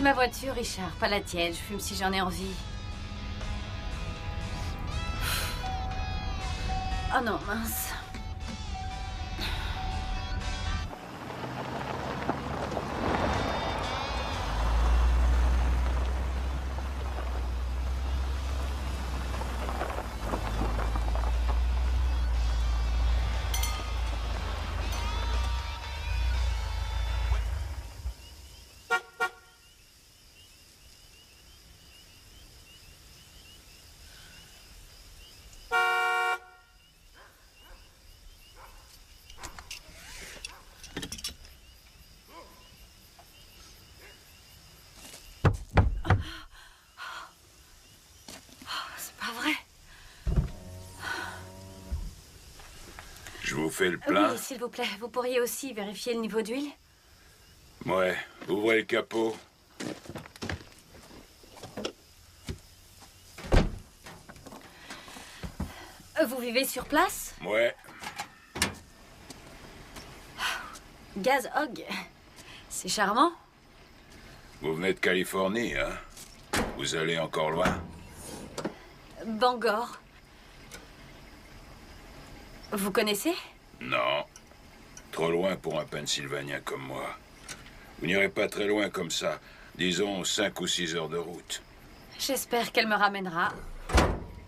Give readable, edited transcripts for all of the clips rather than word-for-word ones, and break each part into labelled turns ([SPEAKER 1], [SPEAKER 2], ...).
[SPEAKER 1] C'est ma voiture, Richard, pas la tienne. Je fume si j'en ai envie. Oh non, mince.
[SPEAKER 2] Je vous fais le plein?
[SPEAKER 1] Oui, s'il vous plaît. Vous pourriez aussi vérifier le niveau d'huile?
[SPEAKER 2] Ouais. Ouvrez le capot.
[SPEAKER 1] Vous vivez sur place?
[SPEAKER 2] Ouais.
[SPEAKER 1] Gaz Hog. C'est charmant.
[SPEAKER 2] Vous venez de Californie, hein? Vous allez encore loin?
[SPEAKER 1] Bangor. Vous connaissez?
[SPEAKER 2] Non. Trop loin pour un Pennsylvanien comme moi. Vous n'irez pas très loin comme ça. Disons 5 ou 6 heures de route.
[SPEAKER 1] J'espère qu'elle me ramènera.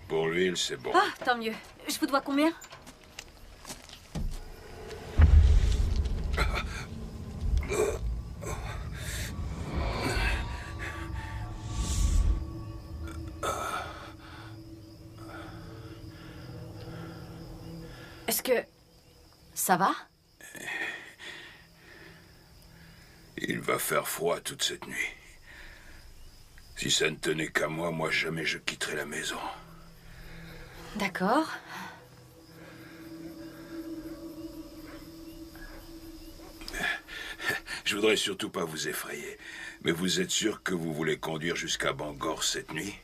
[SPEAKER 2] Pour l'huile, c'est bon.
[SPEAKER 1] Ah, tant mieux. Je vous dois combien? Est-ce que... ça va?
[SPEAKER 2] Il va faire froid toute cette nuit. Si ça ne tenait qu'à moi, jamais je quitterais la maison.
[SPEAKER 1] D'accord.
[SPEAKER 2] Je voudrais surtout pas vous effrayer. Mais vous êtes sûr que vous voulez conduire jusqu'à Bangor cette nuit?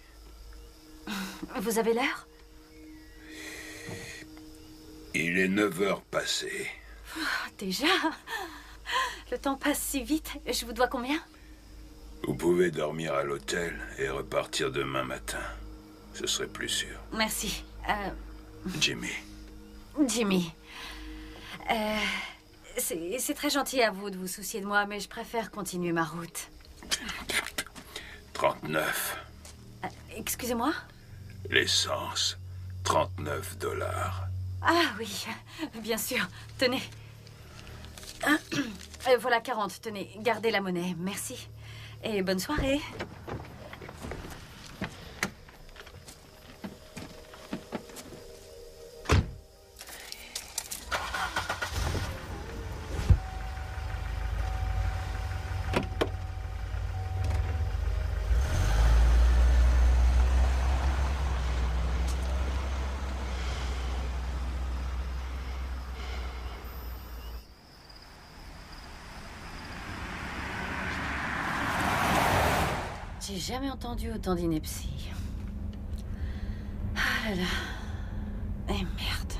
[SPEAKER 1] Vous avez l'heure?
[SPEAKER 2] Il est 9 heures passées.
[SPEAKER 1] Déjà? Le temps passe si vite. Je vous dois combien?
[SPEAKER 2] Vous pouvez dormir à l'hôtel et repartir demain matin. Ce serait plus sûr.
[SPEAKER 1] Merci.
[SPEAKER 2] Jimmy.
[SPEAKER 1] Jimmy. C'est très gentil à vous de vous soucier de moi, mais je préfère continuer ma route.
[SPEAKER 2] 39.
[SPEAKER 1] Excusez-moi?
[SPEAKER 2] L'essence. 39 $.
[SPEAKER 1] Ah oui, bien sûr. Tenez. Voilà 40. Tenez, gardez la monnaie. Merci. Et bonne soirée. J'ai jamais entendu autant d'ineptie. Ah là là. Eh merde.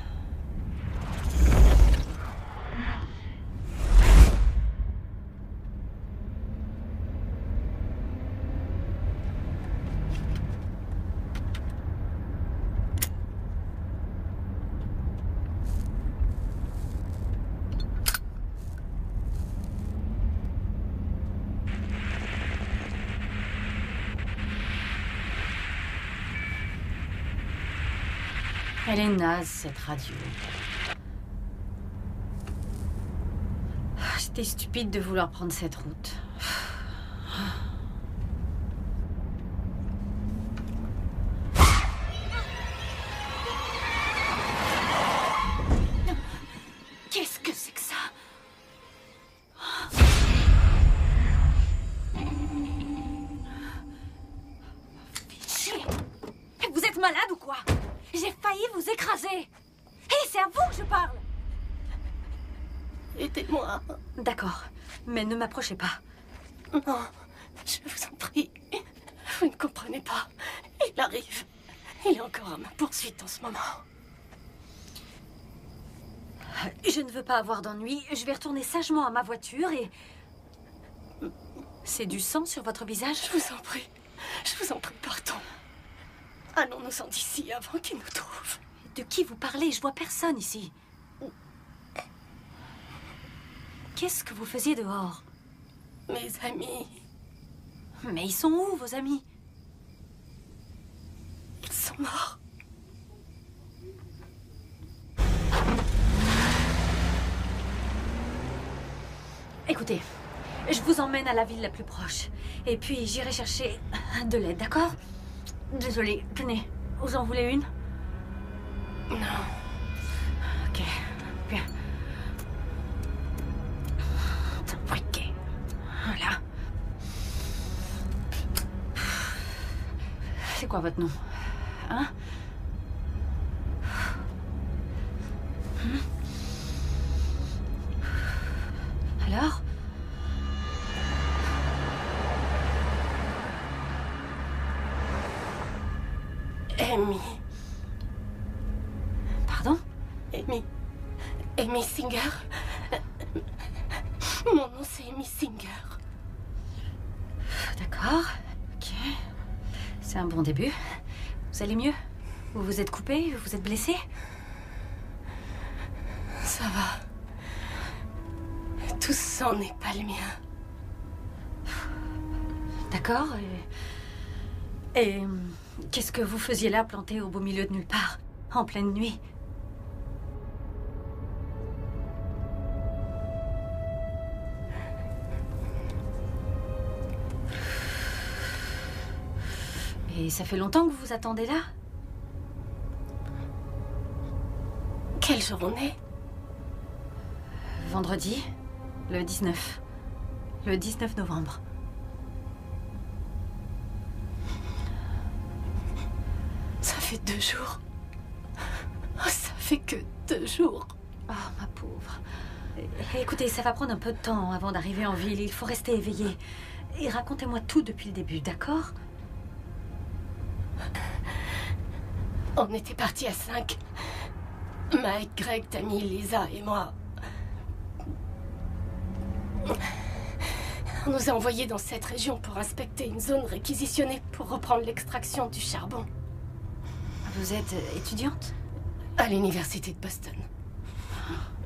[SPEAKER 1] Elle est naze, cette radio. J'étais stupide de vouloir prendre cette route. Qu'est-ce que c'est que ça? Chier! Vous êtes malade ou quoi? J'ai failli vous écraser. Hé, c'est à vous que je parle.
[SPEAKER 3] Aidez-moi.
[SPEAKER 1] D'accord, mais ne m'approchez pas.
[SPEAKER 3] Non, je vous en prie. Vous ne comprenez pas. Il arrive. Il est encore à ma poursuite en ce moment.
[SPEAKER 1] Je ne veux pas avoir d'ennui. Je vais retourner sagement à ma voiture et... C'est du sang sur votre visage?
[SPEAKER 3] Je vous en prie, partons. Allons-nous-en d'ici avant qu'ils nous trouvent.
[SPEAKER 1] De qui vous parlez? Je vois personne ici. Qu'est-ce que vous faisiez dehors?
[SPEAKER 3] Mes amis,
[SPEAKER 1] Mais ils sont où, vos amis?
[SPEAKER 3] ils sont morts.
[SPEAKER 1] Écoutez, je vous emmène à la ville la plus proche. Et puis j'irai chercher de l'aide, d'accord? Désolée, tenez, vous en voulez une?
[SPEAKER 3] Non.
[SPEAKER 1] Ok, bien. Ok, voilà. C'est quoi votre nom? Hein? Alors?
[SPEAKER 3] Amy.
[SPEAKER 1] Pardon?
[SPEAKER 3] Amy Singer. Mon nom, c'est Amy Singer.
[SPEAKER 1] D'accord, ok. C'est un bon début. Vous allez mieux? Vous vous êtes coupé? Vous êtes blessé?
[SPEAKER 3] Ça va. Tout sang n'est pas le mien.
[SPEAKER 1] D'accord. Et qu'est-ce que vous faisiez là, planté au beau milieu de nulle part, en pleine nuit? Et ça fait longtemps que vous vous attendez là?
[SPEAKER 3] Quelle journée?
[SPEAKER 1] Vendredi, le 19. Le 19 novembre.
[SPEAKER 3] Ça fait 2 jours. Oh, ça fait que 2 jours.
[SPEAKER 1] Oh, ma pauvre. Écoutez, ça va prendre un peu de temps avant d'arriver en ville. Il faut rester éveillé. Et racontez-moi tout depuis le début, d'accord?
[SPEAKER 3] On était partis à 5. Mike, Greg, Tammy, Lisa et moi. On nous a envoyés dans cette région pour inspecter une zone réquisitionnée pour reprendre l'extraction du charbon.
[SPEAKER 1] Vous êtes étudiante?
[SPEAKER 3] À l'université de Boston.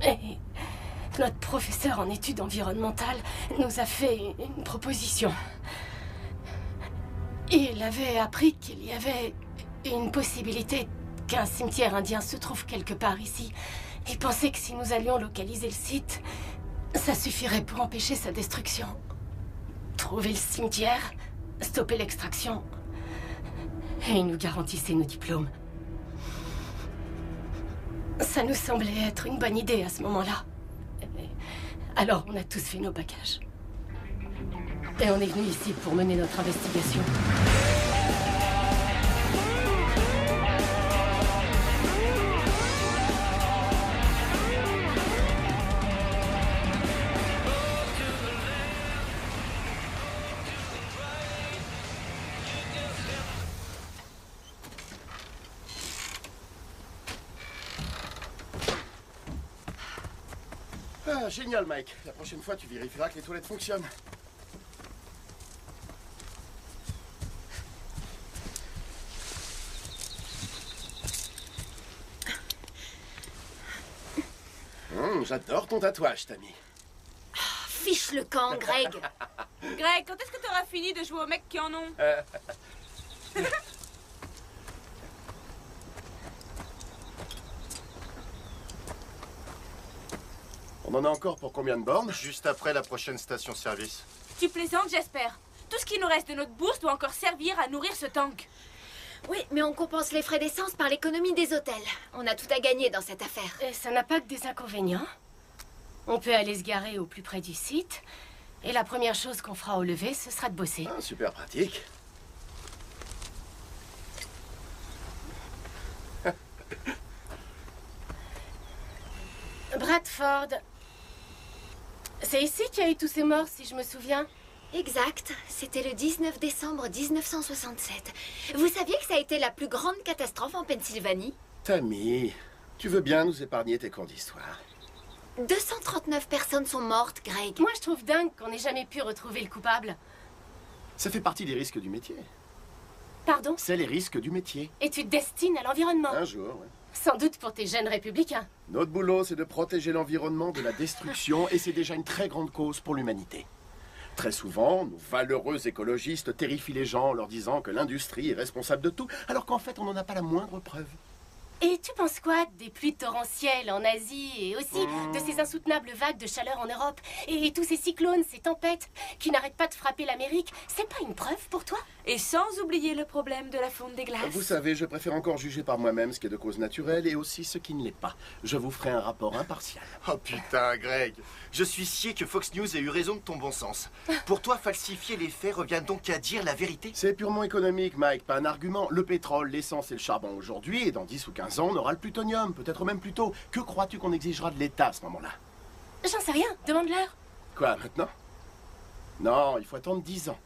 [SPEAKER 3] Et notre professeur en études environnementales nous a fait une proposition. Il avait appris qu'il y avait une possibilité qu'un cimetière indien se trouve quelque part ici. Il pensait que si nous allions localiser le site, ça suffirait pour empêcher sa destruction. Trouver le cimetière, stopper l'extraction, et il nous garantissait nos diplômes. Ça nous semblait être une bonne idée à ce moment-là. Alors on a tous fait nos bagages. Et on est venu ici pour mener notre investigation.
[SPEAKER 4] Ah, génial, Mike. La prochaine fois, tu vérifieras que les toilettes fonctionnent. J'adore ton tatouage, Tammy.
[SPEAKER 1] Fiche le camp, Greg.
[SPEAKER 5] Greg, quand est-ce que t'auras fini de jouer aux mecs qui en ont?
[SPEAKER 4] On en a encore pour combien de bornes?
[SPEAKER 6] Juste après la prochaine station-service.
[SPEAKER 5] Tu plaisantes, j'espère. Tout ce qui nous reste de notre bourse doit encore servir à nourrir ce tank.
[SPEAKER 7] Oui, mais on compense les frais d'essence par l'économie des hôtels. On a tout à gagner dans cette affaire.
[SPEAKER 3] Et ça n'a pas que des inconvénients. On peut aller se garer au plus près du site. Et la première chose qu'on fera au lever, ce sera de bosser.
[SPEAKER 4] Ah, super pratique.
[SPEAKER 3] Bradford. C'est ici qu'il y a eu tous ces morts, si je me souviens.
[SPEAKER 7] Exact, c'était le 19 décembre 1967. Vous saviez que ça a été la plus grande catastrophe en Pennsylvanie?
[SPEAKER 4] Tammy, tu veux bien nous épargner tes cours d'histoire?
[SPEAKER 7] 239 personnes sont mortes, Greg.
[SPEAKER 3] Moi, je trouve dingue qu'on n'ait jamais pu retrouver le coupable.
[SPEAKER 4] Ça fait partie des risques du métier.
[SPEAKER 3] Pardon?
[SPEAKER 4] C'est les risques du métier.
[SPEAKER 3] Et tu te destines à l'environnement.
[SPEAKER 4] Un jour, ouais.
[SPEAKER 3] Sans doute pour tes jeunes républicains.
[SPEAKER 4] Notre boulot, c'est de protéger l'environnement de la destruction, et c'est déjà une très grande cause pour l'humanité. Très souvent, nos valeureux écologistes terrifient les gens en leur disant que l'industrie est responsable de tout, alors qu'en fait, on n'en a pas la moindre preuve.
[SPEAKER 3] Et tu penses quoi des pluies torrentielles en Asie et aussi de ces insoutenables vagues de chaleur en Europe et tous ces cyclones, ces tempêtes qui n'arrêtent pas de frapper l'Amérique? C'est pas une preuve pour toi?
[SPEAKER 5] Et sans oublier le problème de la fonte des glaces.
[SPEAKER 4] Vous savez, je préfère encore juger par moi-même ce qui est de cause naturelle et aussi ce qui ne l'est pas. Je vous ferai un rapport impartial.
[SPEAKER 6] Oh putain, Greg. Je suis scié que Fox News ait eu raison de ton bon sens. Pour toi, falsifier les faits revient donc à dire la vérité?
[SPEAKER 4] C'est purement économique, Mike, pas un argument. Le pétrole, l'essence et le charbon aujourd'hui, et dans 10 ou 15 ans, on aura le plutonium, peut-être même plus tôt. Que crois-tu qu'on exigera de l'État à ce moment-là?
[SPEAKER 3] J'en sais rien, demande-leur.
[SPEAKER 4] Quoi, maintenant? Non, il faut attendre 10 ans.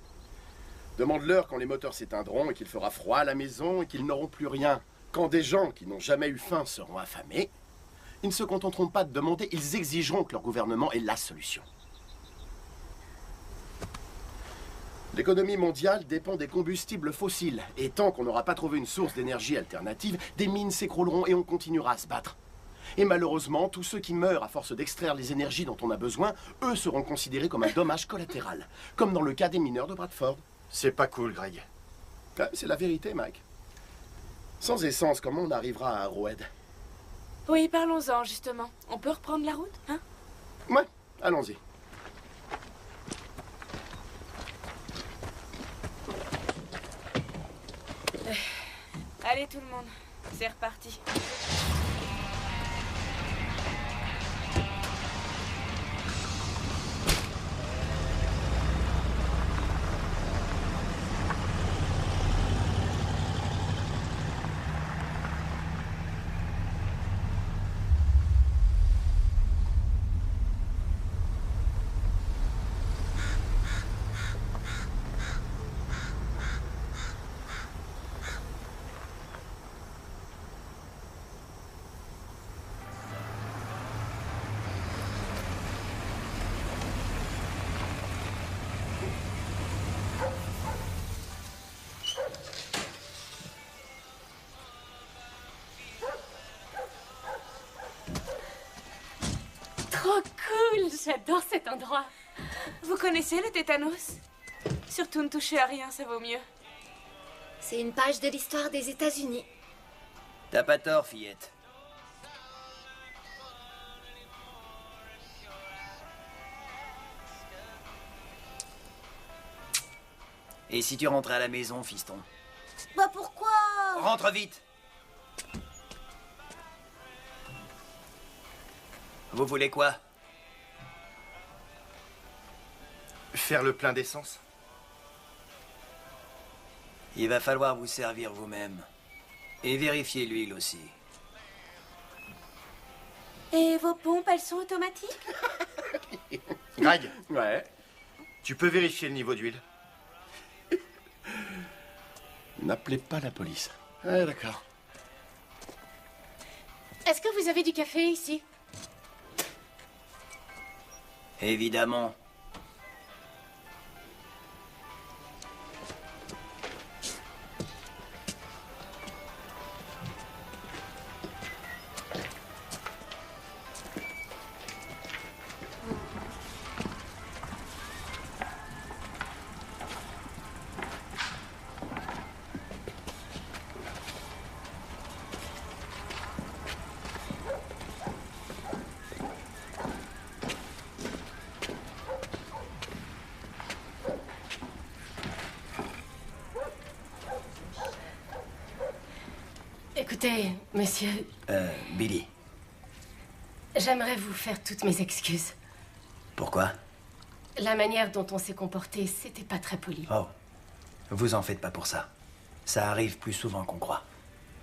[SPEAKER 4] Demande-leur quand les moteurs s'éteindront et qu'il fera froid à la maison et qu'ils n'auront plus rien. Quand des gens qui n'ont jamais eu faim seront affamés, ils ne se contenteront pas de demander, ils exigeront que leur gouvernement ait la solution. L'économie mondiale dépend des combustibles fossiles. Et tant qu'on n'aura pas trouvé une source d'énergie alternative, des mines s'écrouleront et on continuera à se battre. Et malheureusement, tous ceux qui meurent à force d'extraire les énergies dont on a besoin, eux seront considérés comme un dommage collatéral. Comme dans le cas des mineurs de Bradford.
[SPEAKER 6] C'est pas cool, Greg.
[SPEAKER 4] Ah, c'est la vérité, Mike. Sans essence, comment on arrivera à Arrowhead?
[SPEAKER 5] Oui, parlons-en, justement. On peut reprendre la route, hein?
[SPEAKER 4] Ouais, allons-y.
[SPEAKER 5] Allez, tout le monde. C'est reparti.
[SPEAKER 3] Trop cool, j'adore cet endroit.
[SPEAKER 5] Vous connaissez le tétanos? Surtout ne touchez à rien, ça vaut mieux.
[SPEAKER 7] C'est une page de l'histoire des États-Unis.
[SPEAKER 8] T'as pas tort, fillette. Et si tu rentrais à la maison, fiston?
[SPEAKER 1] Bah pourquoi?
[SPEAKER 8] Rentre vite! Vous voulez quoi?
[SPEAKER 6] Faire le plein d'essence?
[SPEAKER 8] Il va falloir vous servir vous-même. Et vérifier l'huile aussi.
[SPEAKER 5] Et vos pompes, elles sont automatiques?
[SPEAKER 6] Greg,
[SPEAKER 4] Ouais.
[SPEAKER 6] tu peux vérifier le niveau d'huile?
[SPEAKER 4] N'appelez pas la police. Ouais, d'accord.
[SPEAKER 3] Est-ce que vous avez du café ici?
[SPEAKER 8] Évidemment.
[SPEAKER 3] Écoutez, monsieur,
[SPEAKER 8] Billy.
[SPEAKER 3] j'aimerais vous faire toutes mes excuses.
[SPEAKER 8] Pourquoi?
[SPEAKER 3] La manière dont on s'est comporté, c'était pas très poli.
[SPEAKER 8] Oh. Vous en faites pas pour ça. Ça arrive plus souvent qu'on croit.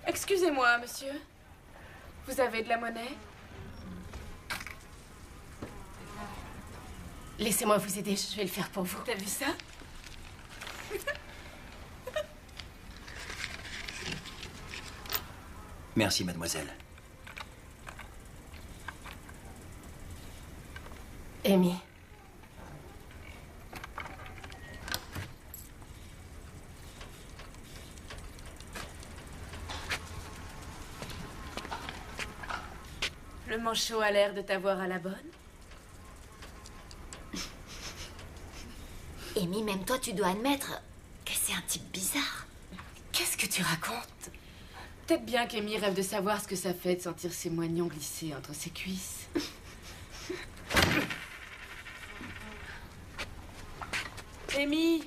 [SPEAKER 5] Excusez-moi, monsieur. Vous avez de la monnaie?
[SPEAKER 3] Laissez-moi vous aider, je vais le faire pour vous.
[SPEAKER 5] T'as vu ça?
[SPEAKER 8] Merci, mademoiselle.
[SPEAKER 3] Amy.
[SPEAKER 5] Le manchot a l'air de t'avoir à la bonne.
[SPEAKER 7] Amy, même toi, tu dois admettre que c'est un type bizarre.
[SPEAKER 3] Qu'est-ce que tu racontes?
[SPEAKER 5] Peut-être bien qu'Amy rêve de savoir ce que ça fait de sentir ses moignons glisser entre ses cuisses. Amy!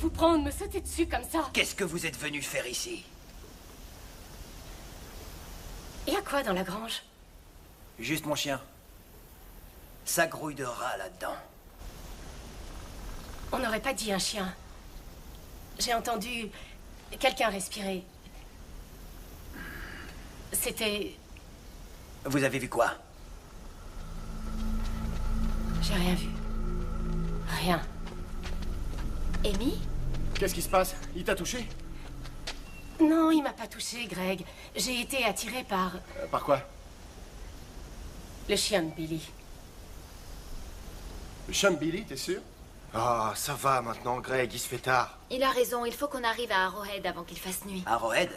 [SPEAKER 3] Vous prendre, me sauter dessus comme ça?
[SPEAKER 8] Qu'est-ce que vous êtes venu faire ici?
[SPEAKER 3] Il y a quoi dans la grange?
[SPEAKER 8] Juste mon chien. Ça grouille de rats là-dedans.
[SPEAKER 3] On n'aurait pas dit un chien. J'ai entendu quelqu'un respirer. C'était...
[SPEAKER 8] Vous avez vu quoi?
[SPEAKER 3] J'ai rien vu. Rien.
[SPEAKER 7] Amy?
[SPEAKER 4] Qu'est-ce qui se passe? Il t'a touché?
[SPEAKER 3] Non, il m'a pas touché, Greg. J'ai été attirée par...
[SPEAKER 4] Par quoi?
[SPEAKER 3] le chien de Billy.
[SPEAKER 4] Le chien de Billy, t'es sûr?
[SPEAKER 6] Ah, ça va maintenant, Greg, il se fait tard.
[SPEAKER 7] Il a raison, il faut qu'on arrive à Arrowhead avant qu'il fasse nuit.
[SPEAKER 8] Arrowhead?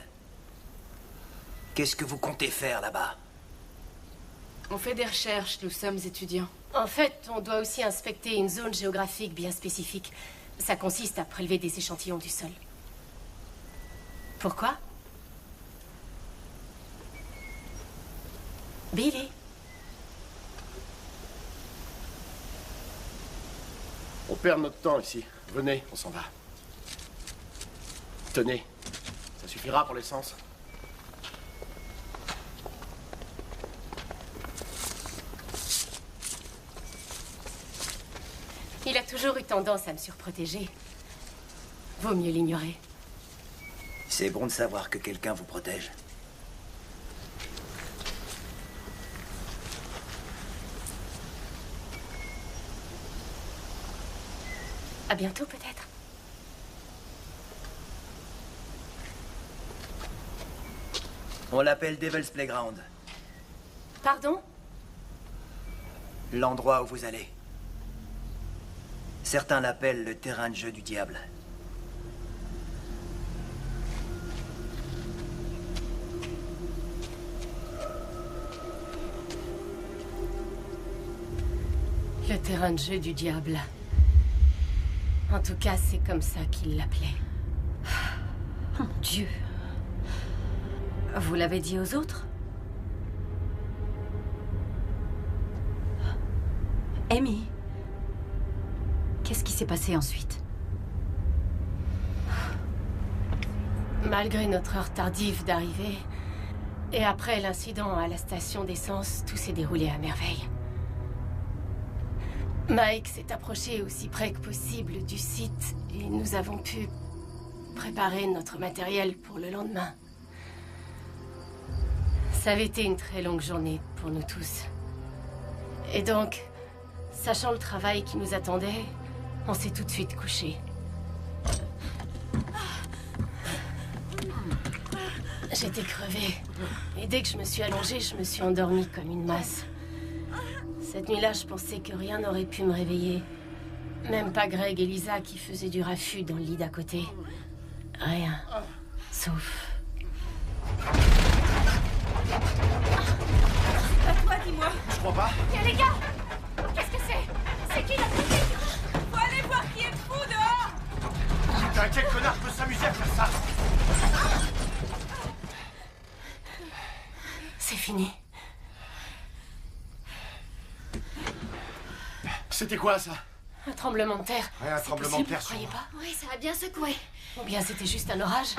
[SPEAKER 8] Qu'est-ce que vous comptez faire là-bas?
[SPEAKER 5] On fait des recherches, nous sommes étudiants.
[SPEAKER 3] En fait, on doit aussi inspecter une zone géographique bien spécifique. Ça consiste à prélever des échantillons du sol. Pourquoi? Billy?
[SPEAKER 4] On perd notre temps ici. Venez, on s'en va. Tenez, ça suffira pour l'essence.
[SPEAKER 3] Il a toujours eu tendance à me surprotéger. Vaut mieux l'ignorer.
[SPEAKER 8] C'est bon de savoir que quelqu'un vous protège.
[SPEAKER 3] À bientôt, peut-être.
[SPEAKER 8] On l'appelle Devil's Playground.
[SPEAKER 3] Pardon?
[SPEAKER 8] L'endroit où vous allez. Certains l'appellent le terrain de jeu du diable.
[SPEAKER 3] Le terrain de jeu du diable. En tout cas, c'est comme ça qu'il l'appelait.
[SPEAKER 1] Oh mon Dieu. Vous l'avez dit aux autres? Amy, qu'est-ce qui s'est passé ensuite?
[SPEAKER 3] Malgré notre heure tardive d'arrivée, Et après l'incident à la station d'essence, tout s'est déroulé à merveille. Mike s'est approché aussi près que possible du site et nous avons pu préparer notre matériel pour le lendemain. Ça avait été une très longue journée pour nous tous. Et donc, sachant le travail qui nous attendait, on s'est tout de suite couchés. J'étais crevée. Et dès que je me suis allongée, je me suis endormie comme une masse. Cette nuit-là, je pensais que rien n'aurait pu me réveiller. Même pas Greg et Lisa qui faisaient du raffut dans le lit d'à côté. Rien. Sauf...
[SPEAKER 9] À toi, dis-moi.
[SPEAKER 4] Je crois pas.
[SPEAKER 3] Les gars! Qu'est-ce que c'est? C'est qui la petite?
[SPEAKER 9] Faut aller voir qui est fou dehors.
[SPEAKER 6] Putain, quel connard peut s'amuser à faire ça?
[SPEAKER 3] C'est fini.
[SPEAKER 4] C'était quoi, ça?
[SPEAKER 3] Un tremblement de terre.
[SPEAKER 6] Ouais, un
[SPEAKER 3] C'est
[SPEAKER 6] tremblement de
[SPEAKER 3] possible,
[SPEAKER 6] terre,
[SPEAKER 3] vous croyez pas?
[SPEAKER 7] Oui, ça a bien secoué.
[SPEAKER 3] Ou bien c'était juste un orage?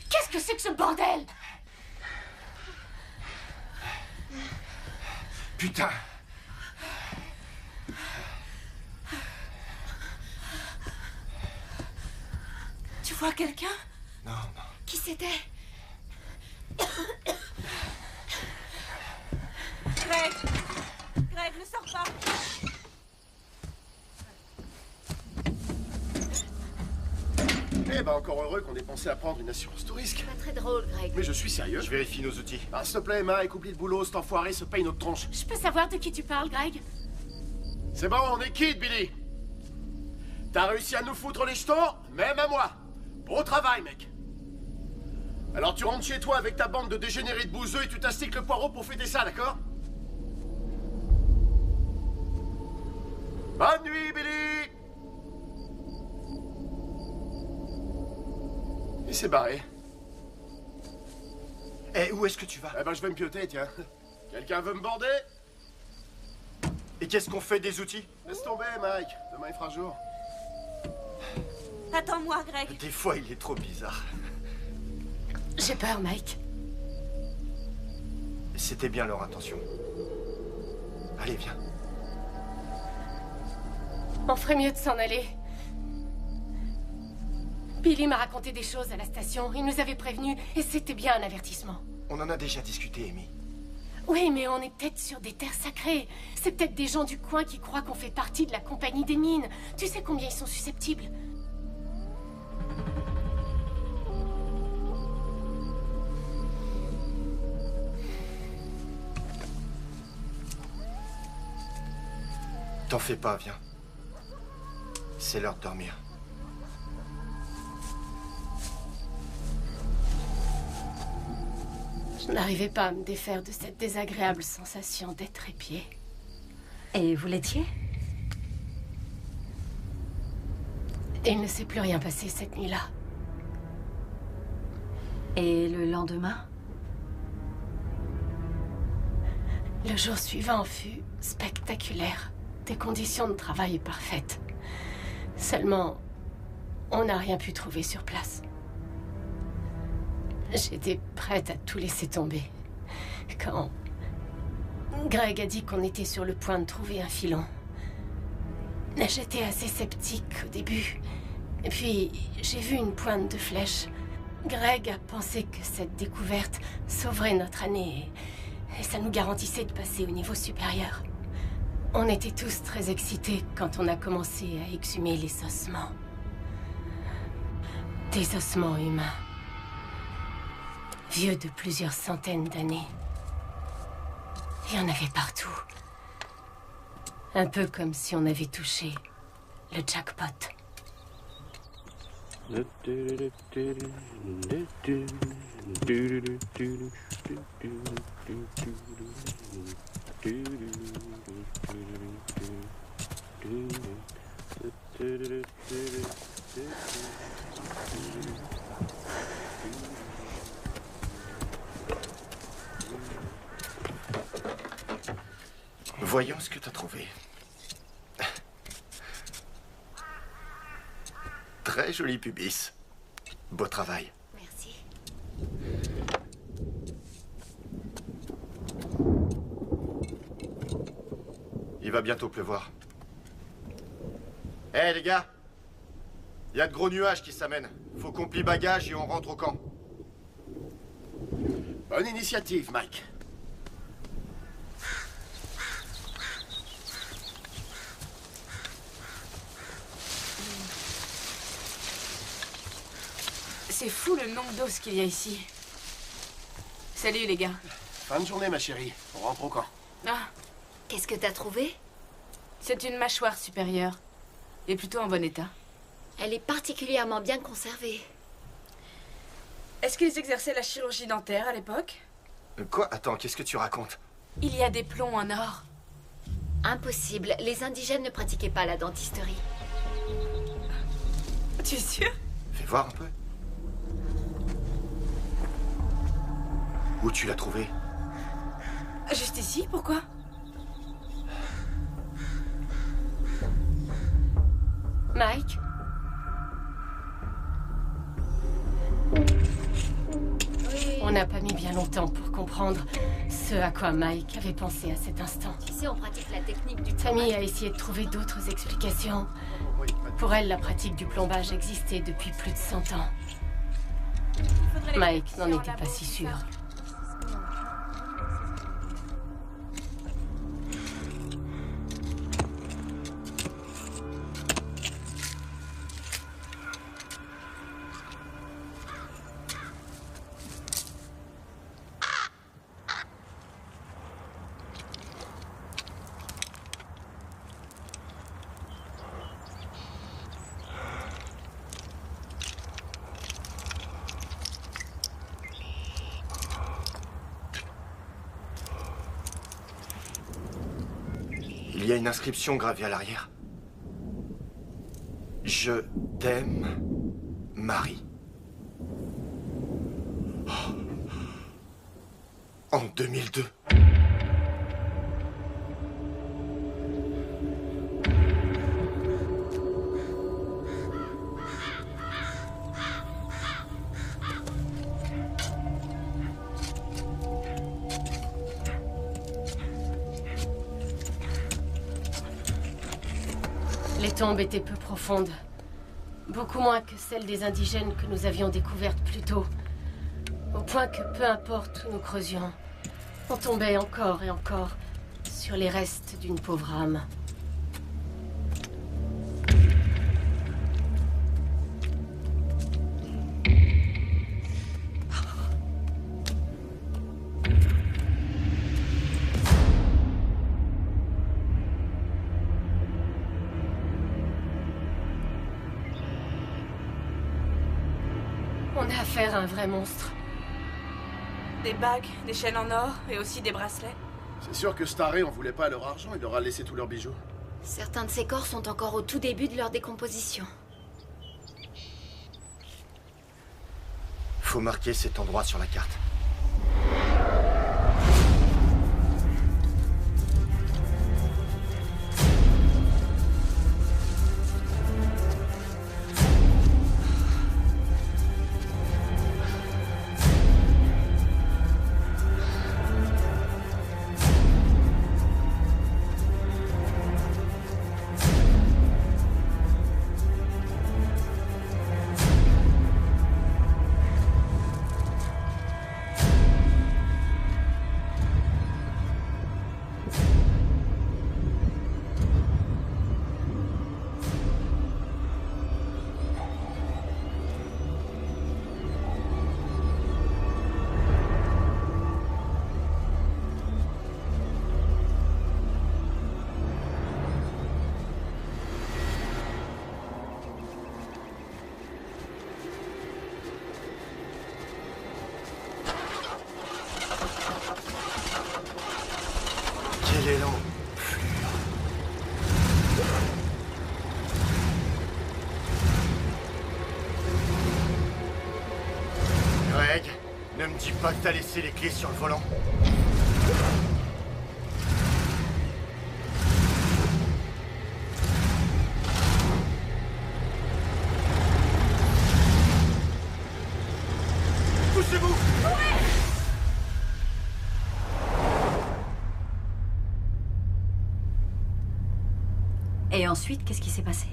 [SPEAKER 3] Qu'est-ce que c'est que ce bordel?
[SPEAKER 6] Putain!
[SPEAKER 3] Tu vois quelqu'un?
[SPEAKER 6] Non, non.
[SPEAKER 7] Qui c'était?
[SPEAKER 9] Greg. Greg, ne sors pas.
[SPEAKER 4] Eh ben, encore heureux qu'on ait pensé à prendre une assurance tout risque.
[SPEAKER 7] Pas très drôle, Greg.
[SPEAKER 4] Mais je suis sérieux.
[SPEAKER 6] Je vérifie nos outils.
[SPEAKER 4] Ah, s'il te plaît, Mike, oublie le boulot, cet enfoiré se paye notre tronche.
[SPEAKER 3] Je peux savoir de qui tu parles, Greg?
[SPEAKER 4] C'est bon, on est quitte, Billy. T'as réussi à nous foutre les jetons, même à moi. Beau travail, mec. Alors tu rentres chez toi avec ta bande de dégénérés de bouseux et tu t'astiques le poireau pour fêter ça, d'accord? Bonne nuit, Billy. Il s'est barré.
[SPEAKER 6] Eh, où est-ce que tu vas?
[SPEAKER 4] Eh ben, je vais me pioter, tiens. Quelqu'un veut me border?
[SPEAKER 6] Et qu'est-ce qu'on fait des outils?
[SPEAKER 4] Laisse tomber, Mike. Demain, il fera jour.
[SPEAKER 9] Attends-moi, Greg.
[SPEAKER 6] Des fois, il est trop bizarre.
[SPEAKER 3] J'ai peur, Mike.
[SPEAKER 6] C'était bien leur intention. Allez, viens.
[SPEAKER 3] On ferait mieux de s'en aller. Billy m'a raconté des choses à la station. Il nous avait prévenus et c'était bien un avertissement.
[SPEAKER 6] On en a déjà discuté, Amy.
[SPEAKER 3] Oui, mais on est peut-être sur des terres sacrées. C'est peut-être des gens du coin qui croient qu'on fait partie de la compagnie des mines. Tu sais combien ils sont susceptibles.
[SPEAKER 6] T'en fais pas, viens. C'est l'heure de dormir.
[SPEAKER 3] Je n'arrivais pas à me défaire de cette désagréable sensation d'être épiée.
[SPEAKER 1] Et vous l'étiez?
[SPEAKER 3] Il ne s'est plus rien passé cette nuit-là.
[SPEAKER 1] Et le lendemain?
[SPEAKER 3] Le jour suivant fut spectaculaire. Des conditions de travail parfaites. Seulement, on n'a rien pu trouver sur place. J'étais prête à tout laisser tomber. Quand Greg a dit qu'on était sur le point de trouver un filon. J'étais assez sceptique au début. Et puis, j'ai vu une pointe de flèche. Greg a pensé que cette découverte sauverait notre année et ça nous garantissait de passer au niveau supérieur. On était tous très excités quand on a commencé à exhumer les ossements. Des ossements humains. Vieux de plusieurs centaines d'années. Il y en avait partout. Un peu comme si on avait touché le jackpot.
[SPEAKER 6] Voyons ce que t'as trouvé. Très joli pubis. Beau travail.
[SPEAKER 7] Merci.
[SPEAKER 6] Il va bientôt pleuvoir. Hé les gars, il y a de gros nuages qui s'amènent. Faut qu'on plie bagages et on rentre au camp.
[SPEAKER 4] Bonne initiative, Mike.
[SPEAKER 5] C'est fou le nombre d'os qu'il y a ici. Salut les gars.
[SPEAKER 4] Fin de journée, ma chérie. On rentre au camp.
[SPEAKER 5] Ah,
[SPEAKER 7] Qu'est-ce que t'as trouvé?
[SPEAKER 5] c'est une mâchoire supérieure. Et plutôt en bon état.
[SPEAKER 7] Elle est particulièrement bien conservée.
[SPEAKER 5] Est-ce qu'ils exerçaient la chirurgie dentaire à l'époque?
[SPEAKER 6] Quoi? Attends, qu'est-ce que tu racontes?
[SPEAKER 5] Il y a des plombs en or.
[SPEAKER 7] Impossible. Les indigènes ne pratiquaient pas la dentisterie.
[SPEAKER 5] Tu es sûr?
[SPEAKER 6] Fais voir un peu. Où tu l'as trouvé?
[SPEAKER 5] Juste ici, pourquoi?
[SPEAKER 3] Mike? On n'a pas mis bien longtemps pour comprendre ce à quoi Mike avait pensé à cet instant.
[SPEAKER 7] Tu sais, on pratique la technique du
[SPEAKER 3] Tammy a essayé de trouver d'autres explications. Pour elle, la pratique du plombage existait depuis plus de 100 ans. Mike n'en était pas si sûr.
[SPEAKER 6] Il y a une inscription gravée à l'arrière. Je t'aime, Marie. Oh. En 2002.
[SPEAKER 3] Les tombes étaient peu profondes. Beaucoup moins que celles des indigènes que nous avions découvertes plus tôt. Au point que peu importe où nous creusions, on tombait encore et encore sur les restes d'une pauvre âme. On a affaire à un vrai monstre.
[SPEAKER 5] Des bagues, des chaînes en or et aussi des bracelets.
[SPEAKER 4] C'est sûr que Staré en voulait pas leur argent, il leur a laissé tous leurs bijoux.
[SPEAKER 7] Certains de ces corps sont encore au tout début de leur décomposition.
[SPEAKER 6] Faut marquer cet endroit sur la carte. Quel élan! Greg, ne me dis pas que t'as laissé les clés sur le volant.
[SPEAKER 1] Et ensuite, qu'est-ce qui s'est passé?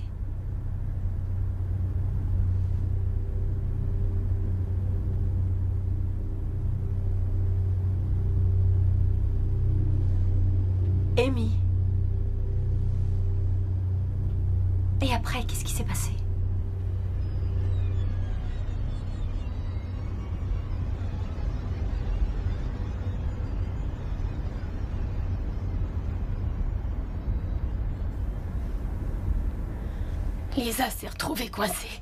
[SPEAKER 1] Amy. Et après, qu'est-ce qui s'est passé?
[SPEAKER 3] Lisa s'est retrouvée coincée.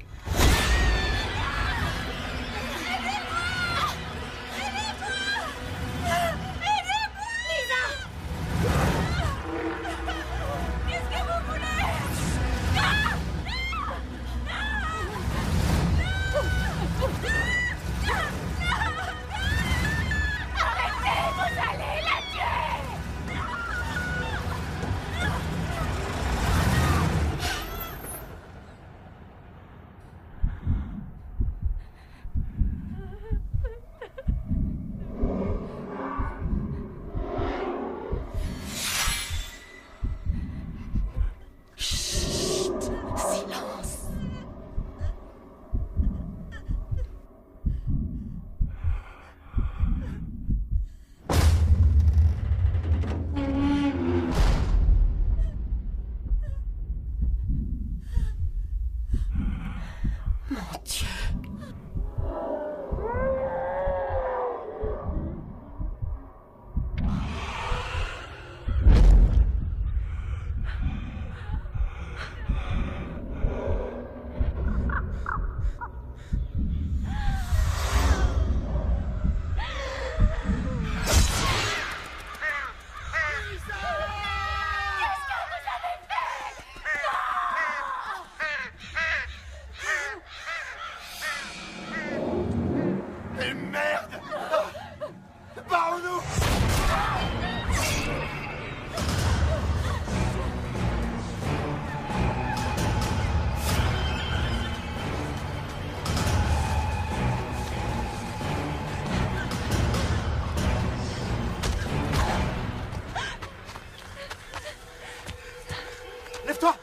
[SPEAKER 6] Lève-toi!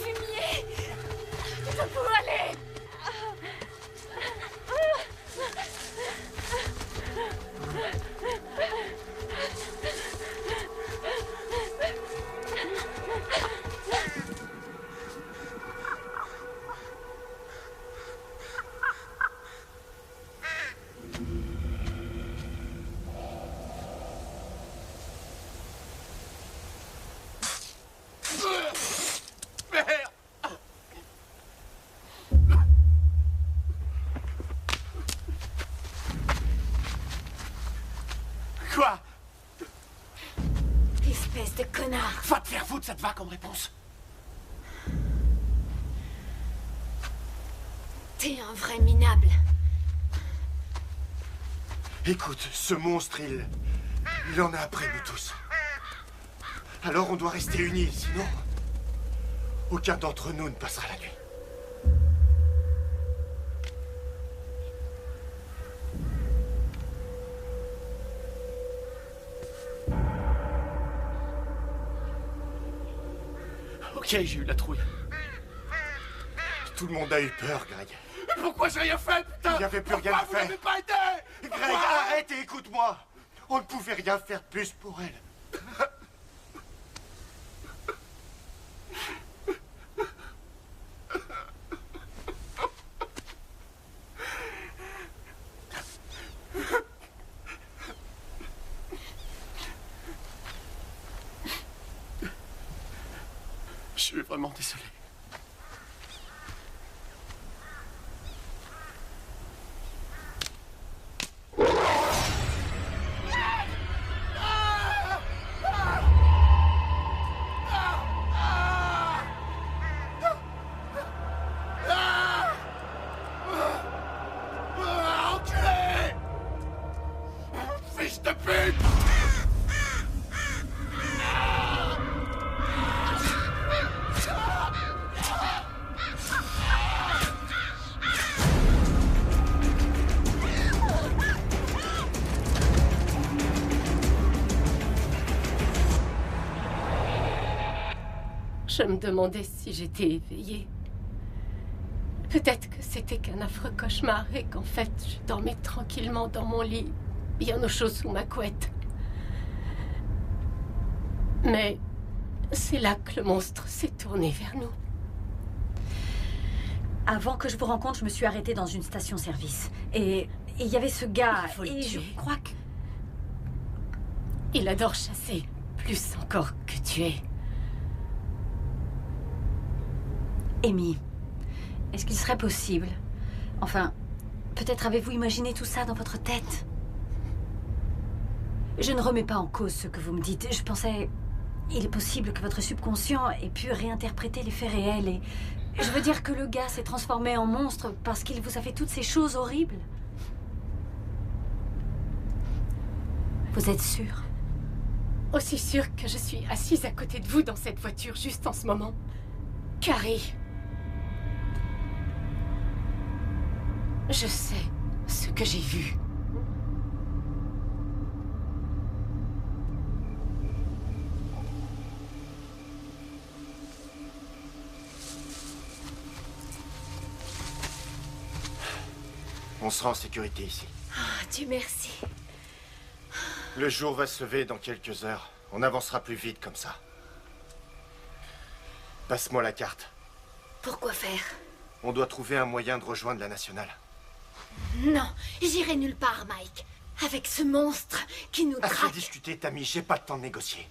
[SPEAKER 9] Fumier! Je peux aller!
[SPEAKER 4] Quoi?
[SPEAKER 7] Espèce de connard.
[SPEAKER 4] Va te faire foutre, ça te va comme réponse?
[SPEAKER 7] T'es un vrai minable.
[SPEAKER 6] Écoute, ce monstre, il en a après nous tous. Alors on doit rester unis, sinon aucun d'entre nous ne passera la nuit.
[SPEAKER 4] Ok, j'ai eu la trouille.
[SPEAKER 6] Tout le monde a eu peur, Greg.
[SPEAKER 4] Mais pourquoi j'ai rien fait, putain?
[SPEAKER 6] Il n'y avait plus rien à
[SPEAKER 4] Pourquoi vous
[SPEAKER 6] faire.
[SPEAKER 4] m'avez pas aidé?
[SPEAKER 6] Greg, arrête et écoute-moi. On ne pouvait rien faire de plus pour elle.
[SPEAKER 4] Je suis vraiment désolé. Enculé! Fils de pute!
[SPEAKER 3] Je me demandais si j'étais éveillée. Peut-être que c'était qu'un affreux cauchemar et qu'en fait, je dormais tranquillement dans mon lit, bien au chaud sous ma couette. Mais c'est là que le monstre s'est tourné vers nous.
[SPEAKER 1] Avant que je vous rencontre, je me suis arrêtée dans une station-service. Et il y avait ce gars,
[SPEAKER 3] Il faut le
[SPEAKER 1] et je
[SPEAKER 3] tuer.
[SPEAKER 1] crois que...
[SPEAKER 3] Il adore chasser, plus encore que tuer.
[SPEAKER 1] Amy, est-ce qu'il serait possible... Enfin, peut-être avez-vous imaginé tout ça dans votre tête? Je ne remets pas en cause ce que vous me dites. Je pensais... Il est possible que votre subconscient ait pu réinterpréter les faits réels et... Je veux dire que le gars s'est transformé en monstre parce qu'il vous a fait toutes ces choses horribles. Vous êtes sûr?
[SPEAKER 3] Aussi sûre que je suis assise à côté de vous dans cette voiture juste en ce moment. Carrie. Je sais ce que j'ai vu.
[SPEAKER 6] On sera en sécurité ici.
[SPEAKER 7] Ah, Dieu merci.
[SPEAKER 6] Le jour va se lever dans quelques heures. On avancera plus vite comme ça. Passe-moi la carte.
[SPEAKER 7] Pourquoi faire?
[SPEAKER 6] On doit trouver un moyen de rejoindre la nationale.
[SPEAKER 7] Non, j'irai nulle part, Mike. Avec ce monstre qui nous
[SPEAKER 6] Assez
[SPEAKER 7] traque.
[SPEAKER 6] discuter, Tammy. J'ai pas le temps de négocier.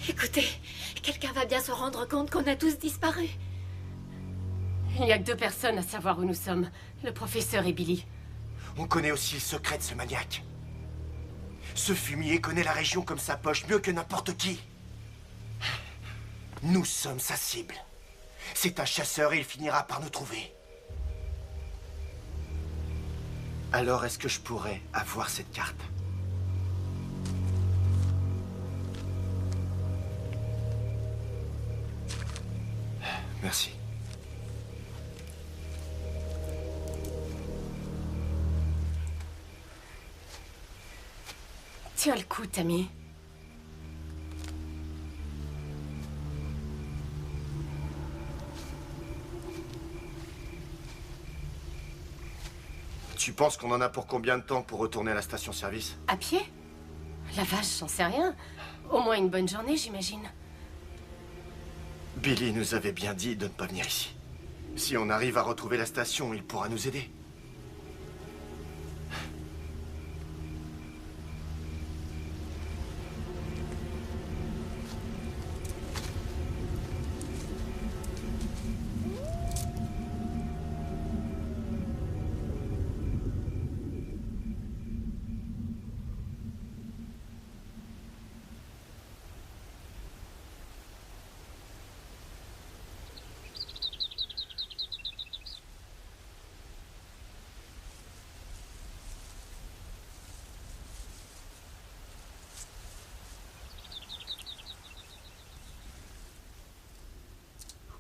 [SPEAKER 7] Écoutez, quelqu'un va bien se rendre compte qu'on a tous disparu.
[SPEAKER 3] Il n'y a que 2 personnes à savoir où nous sommes. Le professeur et Billy.
[SPEAKER 6] On connaît aussi le secret de ce maniaque. Ce fumier connaît la région comme sa poche mieux que n'importe qui. Nous sommes sa cible. C'est un chasseur et il finira par nous trouver. Alors est-ce que je pourrais avoir cette carte? Merci.
[SPEAKER 3] Tiens le coup, Tammy.
[SPEAKER 6] Tu penses qu'on en a pour combien de temps pour retourner à la station-service?
[SPEAKER 3] À pied? La vache, j'en sais rien. Au moins une bonne journée, j'imagine.
[SPEAKER 6] Billy nous avait bien dit de ne pas venir ici. Si on arrive à retrouver la station, il pourra nous aider.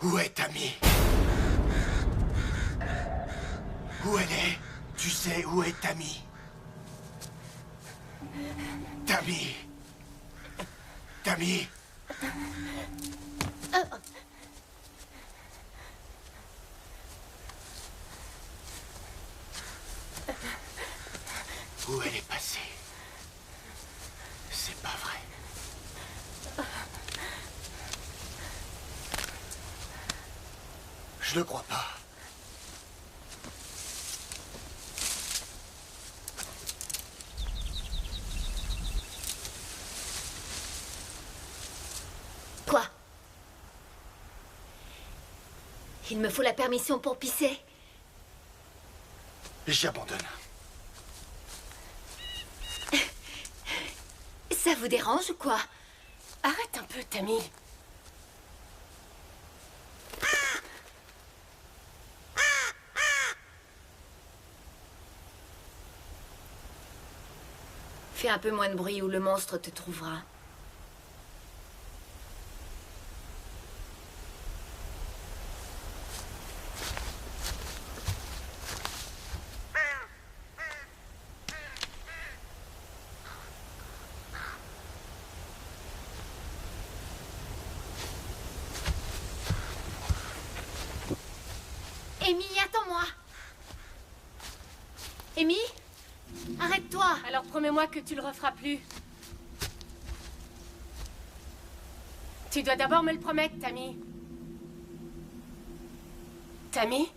[SPEAKER 6] Où est Tammy? Où elle est? Tu sais où est Tammy? Tammy? Tammy? Où elle est passée? C'est pas vrai. Je le crois pas.
[SPEAKER 7] Quoi? Il me faut la permission pour pisser.
[SPEAKER 6] J'abandonne.
[SPEAKER 7] Ça vous dérange ou quoi?
[SPEAKER 3] Arrête un peu, Tammy.
[SPEAKER 7] Fais un peu moins de bruit ou le monstre te trouvera. Amy, attends-moi. Amy, arrête-toi.
[SPEAKER 3] Alors promets-moi que tu le referas plus. Tu dois d'abord me le promettre, Tammy. Tammy?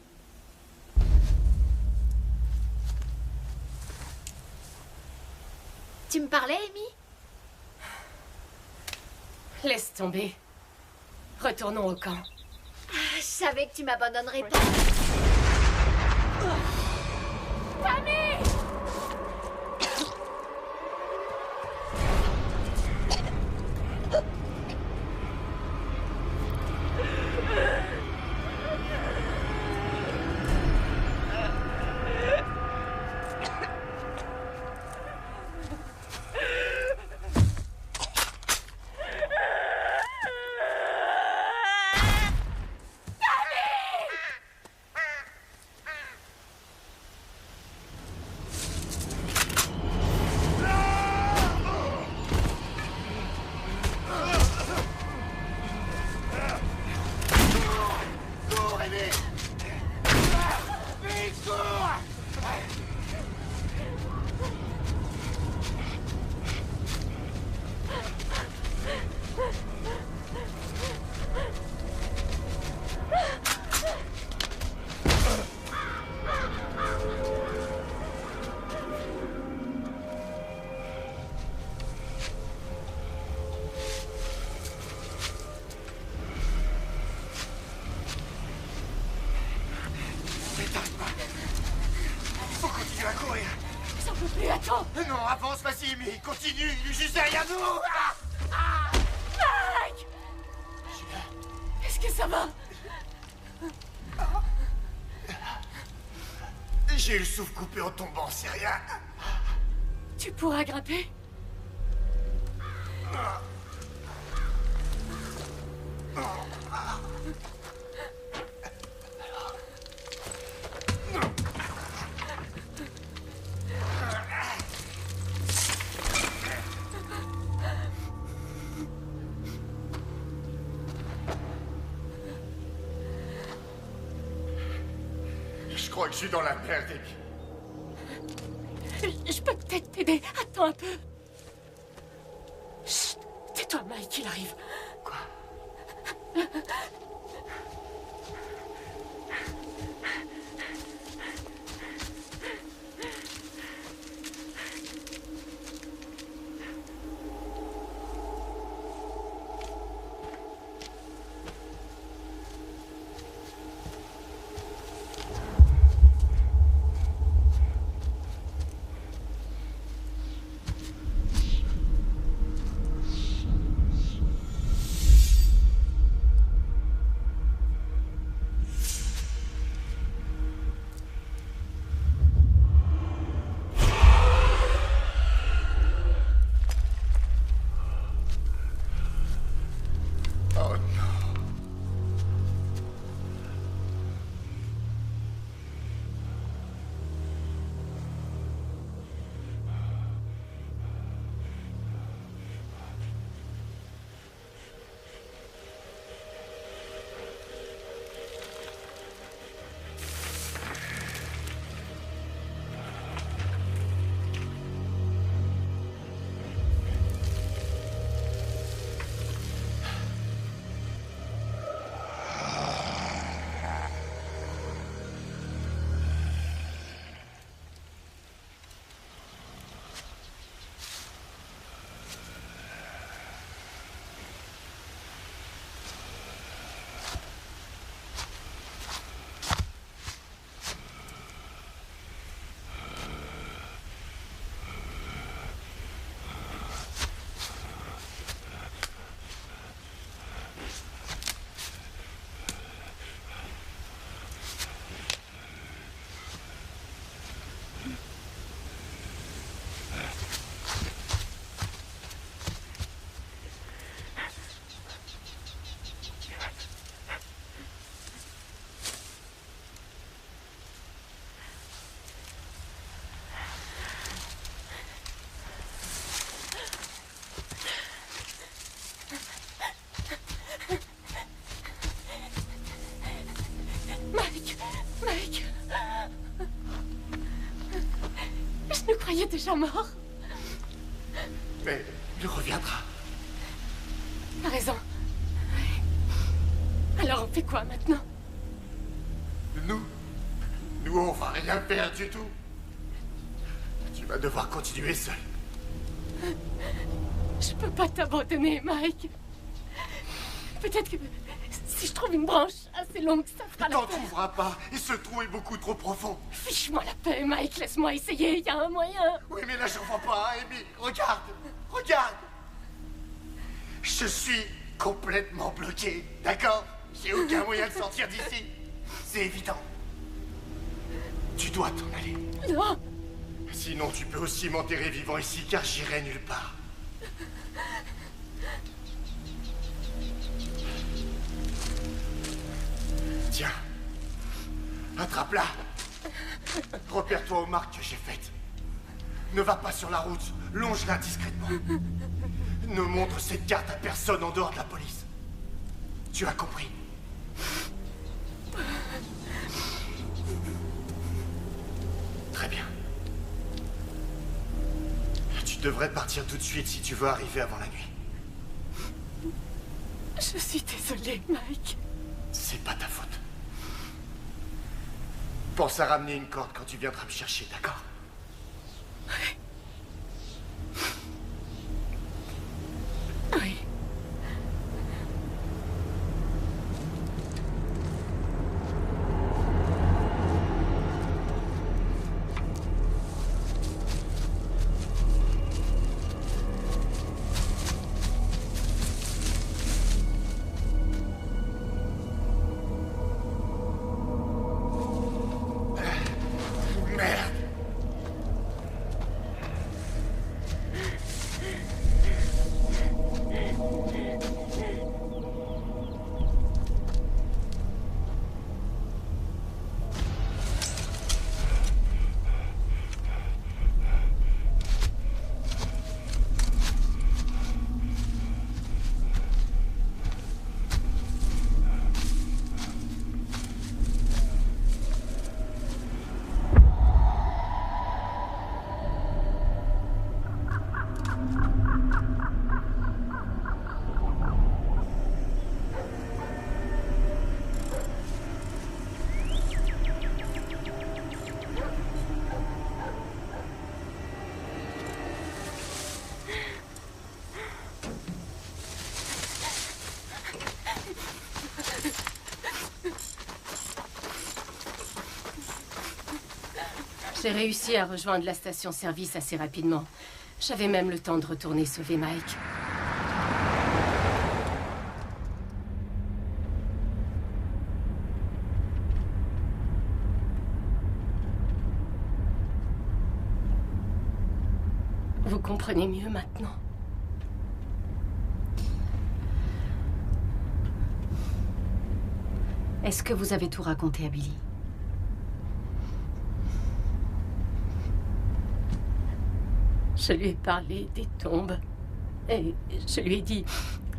[SPEAKER 7] Tu me parlais, Amy?
[SPEAKER 3] Laisse tomber. Retournons au camp.
[SPEAKER 7] Je savais que tu m'abandonnerais pas.
[SPEAKER 3] Tammy!
[SPEAKER 6] Non, avance, vas-y, mais continue, il est juste derrière nous.
[SPEAKER 3] Mike! Est-ce que ça va?
[SPEAKER 6] J'ai eu le souffle coupé en tombant, c'est rien.
[SPEAKER 3] Tu pourras grimper?
[SPEAKER 6] Je crois que je suis dans la merde, Amy.
[SPEAKER 3] Je peux peut-être t'aider. Attends un peu. Chut. Tais-toi, Mike, il arrive.
[SPEAKER 6] Quoi?
[SPEAKER 3] est déjà mort.
[SPEAKER 6] Mais il reviendra.
[SPEAKER 3] T'as raison. Alors on fait quoi maintenant?
[SPEAKER 6] Nous, on va rien faire du tout. Tu vas devoir continuer seul.
[SPEAKER 3] Je peux pas t'abandonner, Mike. Peut-être que si je trouve une branche assez longue, ça fera
[SPEAKER 6] T'en
[SPEAKER 3] l'affaire.
[SPEAKER 6] trouveras pas, et ce trou est beaucoup trop profond.
[SPEAKER 3] Fiche-moi la paix, Mike. Laisse-moi essayer, il y a un moyen.
[SPEAKER 6] Oui, mais là, j'en vois pas, Amy. Regarde, regarde. Je suis complètement bloqué, d'accord? J'ai aucun moyen de sortir d'ici. C'est évident. Tu dois t'en aller.
[SPEAKER 3] Non.
[SPEAKER 6] Sinon, tu peux aussi m'enterrer vivant ici, car j'irai nulle part. Tiens. Attrape-la. Repère-toi aux marques que j'ai faites. Ne va pas sur la route. Longe-la discrètement. Ne montre cette carte à personne en dehors de la police. Tu as compris? Très bien. Tu devrais partir tout de suite si tu veux arriver avant la nuit.
[SPEAKER 3] Je suis désolée, Mike.
[SPEAKER 6] C'est pas ta faute. Pense à ramener une corde quand tu viendras me chercher, d'accord?
[SPEAKER 3] Oui.
[SPEAKER 6] Merde!
[SPEAKER 3] J'ai réussi à rejoindre la station-service assez rapidement. J'avais même le temps de retourner sauver Mike. Vous comprenez mieux maintenant?
[SPEAKER 1] Est-ce que vous avez tout raconté à Billy?
[SPEAKER 3] Je lui ai parlé des tombes. Et je lui ai dit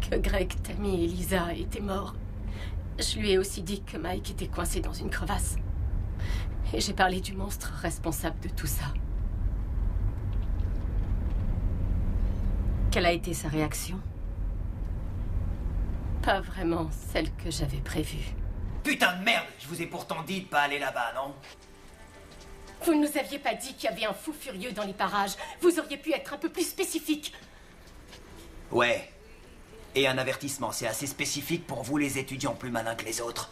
[SPEAKER 3] que Greg, Tammy et Lisa étaient morts. Je lui ai aussi dit que Mike était coincé dans une crevasse. Et j'ai parlé du monstre responsable de tout ça.
[SPEAKER 1] Quelle a été sa réaction?
[SPEAKER 3] Pas vraiment celle que j'avais prévue.
[SPEAKER 8] Putain de merde! Je vous ai pourtant dit de pas aller là-bas, non?
[SPEAKER 3] Vous ne nous aviez pas dit qu'il y avait un fou furieux dans les parages. Vous auriez pu être un peu plus spécifique.
[SPEAKER 8] Ouais. Et un avertissement, c'est assez spécifique pour vous les étudiants plus malins que les autres.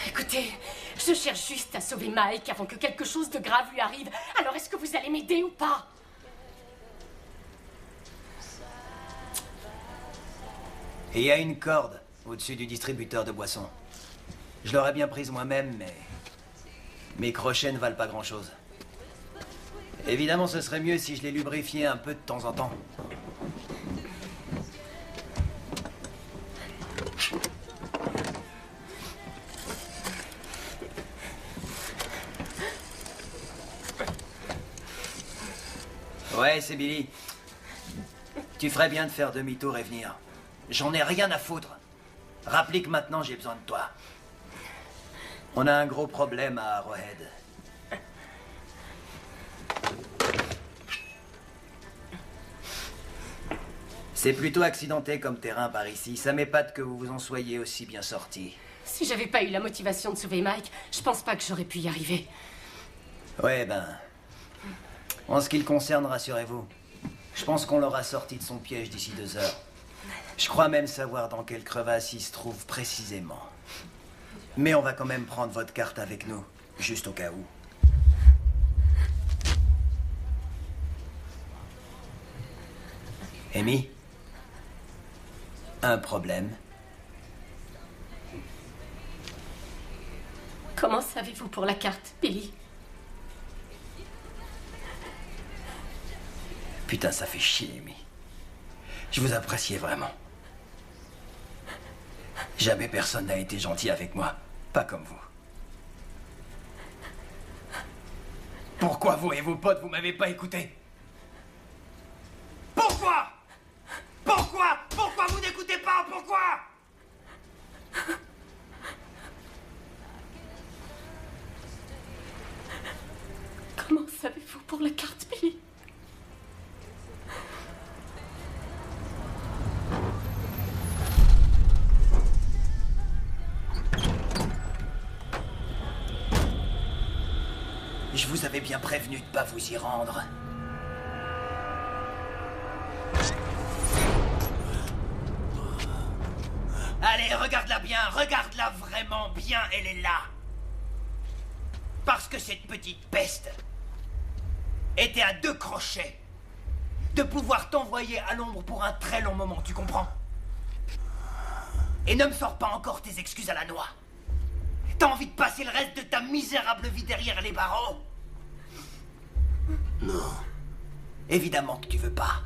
[SPEAKER 3] Écoutez, je cherche juste à sauver Mike avant que quelque chose de grave lui arrive. Alors est-ce que vous allez m'aider ou pas?
[SPEAKER 8] Et il y a une corde au-dessus du distributeur de boissons. Je l'aurais bien prise moi-même, mais mes crochets ne valent pas grand-chose. Évidemment, ce serait mieux si je les lubrifiais un peu de temps en temps. Ouais, c'est Billy. Tu ferais bien de faire demi-tour et venir. J'en ai rien à foutre. Rappelez que maintenant j'ai besoin de toi. On a un gros problème à Arrowhead. C'est plutôt accidenté comme terrain par ici. Ça m'épate que vous vous en soyez aussi bien sortis.
[SPEAKER 3] Si j'avais pas eu la motivation de sauver Mike, je pense pas que j'aurais pu y arriver.
[SPEAKER 8] Ouais, ben... En ce qui le concerne, rassurez-vous. Je pense qu'on l'aura sorti de son piège d'ici 2 heures. Je crois même savoir dans quelle crevasse il se trouve précisément. Mais on va quand même prendre votre carte avec nous, juste au cas où. Amy? Un problème?
[SPEAKER 3] Comment savez-vous pour la carte, Billy?
[SPEAKER 8] Putain, ça fait chier, Amy. Je vous appréciais vraiment. Jamais personne n'a été gentil avec moi. Pas comme vous. Pourquoi vous et vos potes, vous m'avez pas écouté? Pourquoi? Pourquoi vous n'écoutez pas? Pourquoi?
[SPEAKER 3] Comment savez-vous pour la carte, Billy?
[SPEAKER 8] Je vous avais bien prévenu de pas vous y rendre. Allez, regarde-la bien, regarde-la vraiment bien, elle est là. Parce que cette petite peste était à 2 crochets de pouvoir t'envoyer à l'ombre pour un très long moment, tu comprends? Et ne me sors pas encore tes excuses à la noix. T'as envie de passer le reste de ta misérable vie derrière les barreaux?
[SPEAKER 6] Non.
[SPEAKER 8] Évidemment que tu veux pas.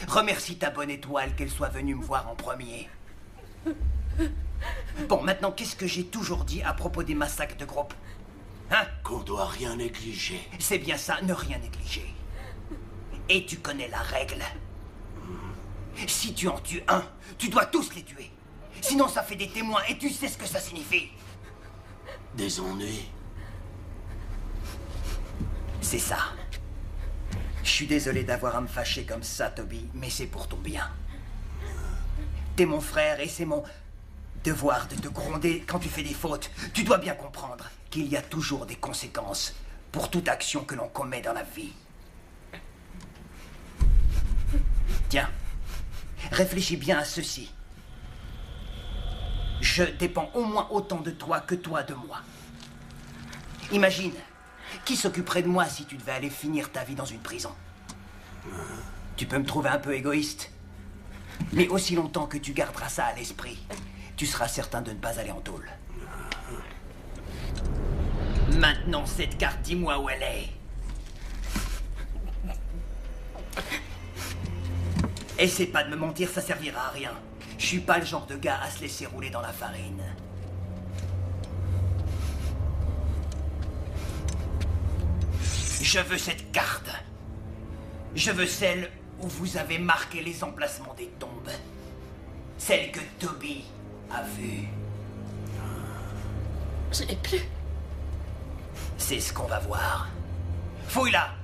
[SPEAKER 8] Remercie ta bonne étoile qu'elle soit venue me voir en premier. Bon, maintenant, qu'est-ce que j'ai toujours dit à propos des massacres de groupe? Hein?
[SPEAKER 6] Qu'on doit rien négliger.
[SPEAKER 8] C'est bien ça, ne rien négliger. Et tu connais la règle. Si tu en tues un, tu dois tous les tuer. Sinon, ça fait des témoins et tu sais ce que ça signifie.
[SPEAKER 6] Des ennuis.
[SPEAKER 8] C'est ça. Je suis désolé d'avoir à me fâcher comme ça, Toby, mais c'est pour ton bien. T'es mon frère et c'est mon devoir de te gronder quand tu fais des fautes. Tu dois bien comprendre qu'il y a toujours des conséquences pour toute action que l'on commet dans la vie. Tiens, réfléchis bien à ceci. Je dépends au moins autant de toi que toi de moi. Imagine, qui s'occuperait de moi si tu devais aller finir ta vie dans une prison? Tu peux me trouver un peu égoïste, mais aussi longtemps que tu garderas ça à l'esprit, tu seras certain de ne pas aller en tôle. Maintenant, cette carte, dis-moi où elle est. Essaie pas de me mentir, ça servira à rien. Je suis pas le genre de gars à se laisser rouler dans la farine. Je veux cette carte. Je veux celle où vous avez marqué les emplacements des tombes. Celle que Toby a vue.
[SPEAKER 3] Je l'ai plus.
[SPEAKER 8] C'est ce qu'on va voir. Fouille-la!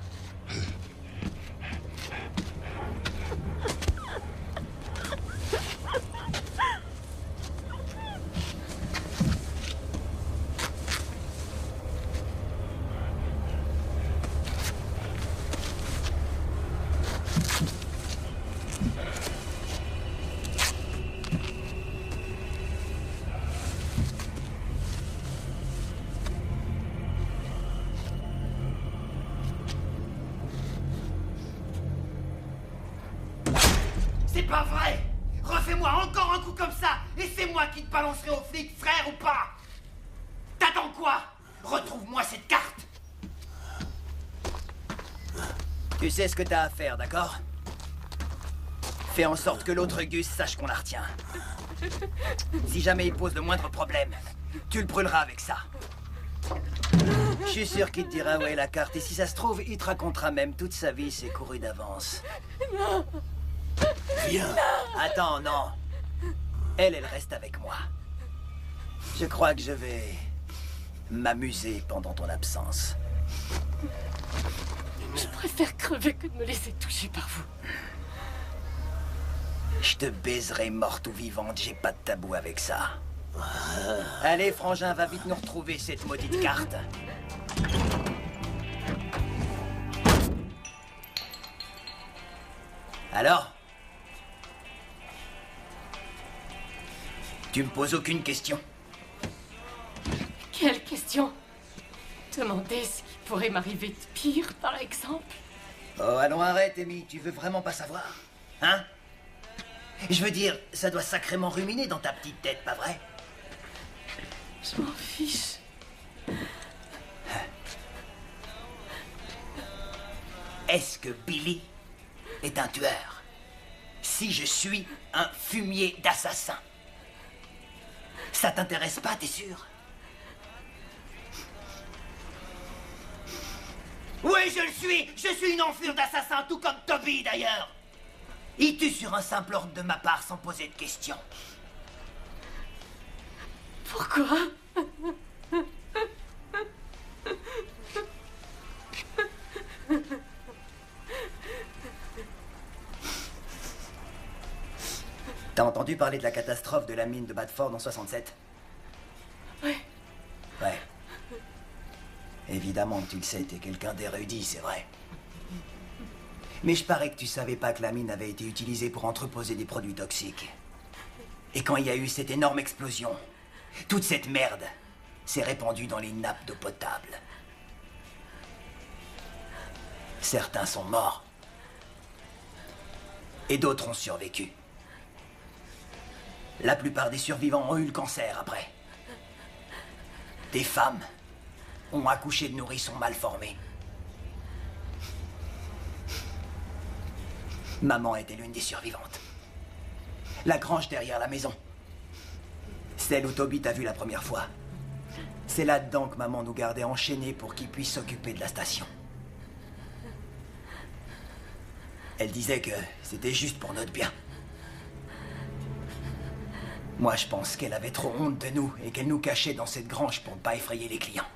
[SPEAKER 8] C'est pas vrai! Refais-moi encore un coup comme ça, et c'est moi qui te balancerai aux flics, frère ou pas! T'attends quoi? Retrouve-moi cette carte! Tu sais ce que t'as à faire, d'accord? Fais en sorte que l'autre Gus sache qu'on la retient. Si jamais il pose le moindre problème, tu le brûleras avec ça. Je suis sûr qu'il te dira où est la carte, et si ça se trouve, il te racontera même toute sa vie, c'est couru d'avance.
[SPEAKER 3] Non.
[SPEAKER 6] Viens.
[SPEAKER 8] Attends, non. Elle reste avec moi. Je crois que je vais m'amuser pendant ton absence.
[SPEAKER 3] Je préfère crever que de me laisser toucher par vous.
[SPEAKER 8] Je te baiserai morte ou vivante, j'ai pas de tabou avec ça. Allez, frangin, va vite nous retrouver cette maudite carte. Alors? Tu me poses aucune question?
[SPEAKER 3] Quelle question? Demander ce qui pourrait m'arriver de pire, par exemple?
[SPEAKER 8] Oh, allons, arrête, Amy, tu veux vraiment pas savoir? Hein? Je veux dire, ça doit sacrément ruminer dans ta petite tête, pas vrai?
[SPEAKER 3] Je m'en fiche.
[SPEAKER 8] Est-ce que Billy est un tueur? Si je suis un fumier d'assassins? Ça t'intéresse pas, t'es sûr? Oui, je le suis! Je suis une enflure d'assassin, tout comme Toby, d'ailleurs! Il tue sur un simple ordre de ma part sans poser de questions.
[SPEAKER 3] Pourquoi?
[SPEAKER 8] T'as entendu parler de la catastrophe de la mine de Badford en 67?
[SPEAKER 3] Ouais.
[SPEAKER 8] Ouais. Évidemment que tu le sais, t'es quelqu'un d'érudit, c'est vrai. Mais je parais que tu savais pas que la mine avait été utilisée pour entreposer des produits toxiques. Et quand il y a eu cette énorme explosion, toute cette merde s'est répandue dans les nappes d'eau potable. Certains sont morts. Et d'autres ont survécu. La plupart des survivants ont eu le cancer après. Des femmes ont accouché de nourrissons mal formés. Maman était l'une des survivantes. La grange derrière la maison. Celle où Toby t'a vu la première fois. C'est là-dedans que maman nous gardait enchaînés pour qu'il puisse s'occuper de la station. Elle disait que c'était juste pour notre bien. Moi, je pense qu'elle avait trop honte de nous et qu'elle nous cachait dans cette grange pour ne pas effrayer les clients.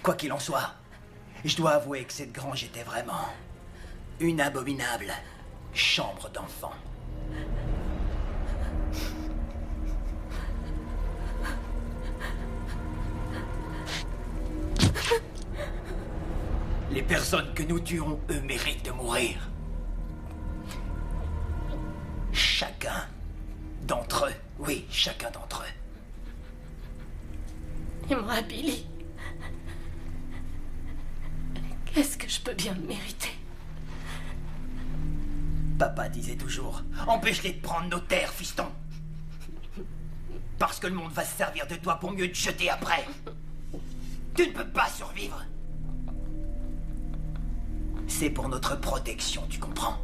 [SPEAKER 8] Quoi qu'il en soit, je dois avouer que cette grange était vraiment une abominable chambre d'enfant. Les personnes que nous tuons, eux, méritent de mourir. Chacun d'entre eux. Oui, chacun d'entre eux.
[SPEAKER 3] Et moi, Billy, qu'est-ce que je peux bien me mériter?
[SPEAKER 8] Papa disait toujours, empêche-les de prendre nos terres, fiston. Parce que le monde va se servir de toi pour mieux te jeter après. Tu ne peux pas survivre. C'est pour notre protection, tu comprends?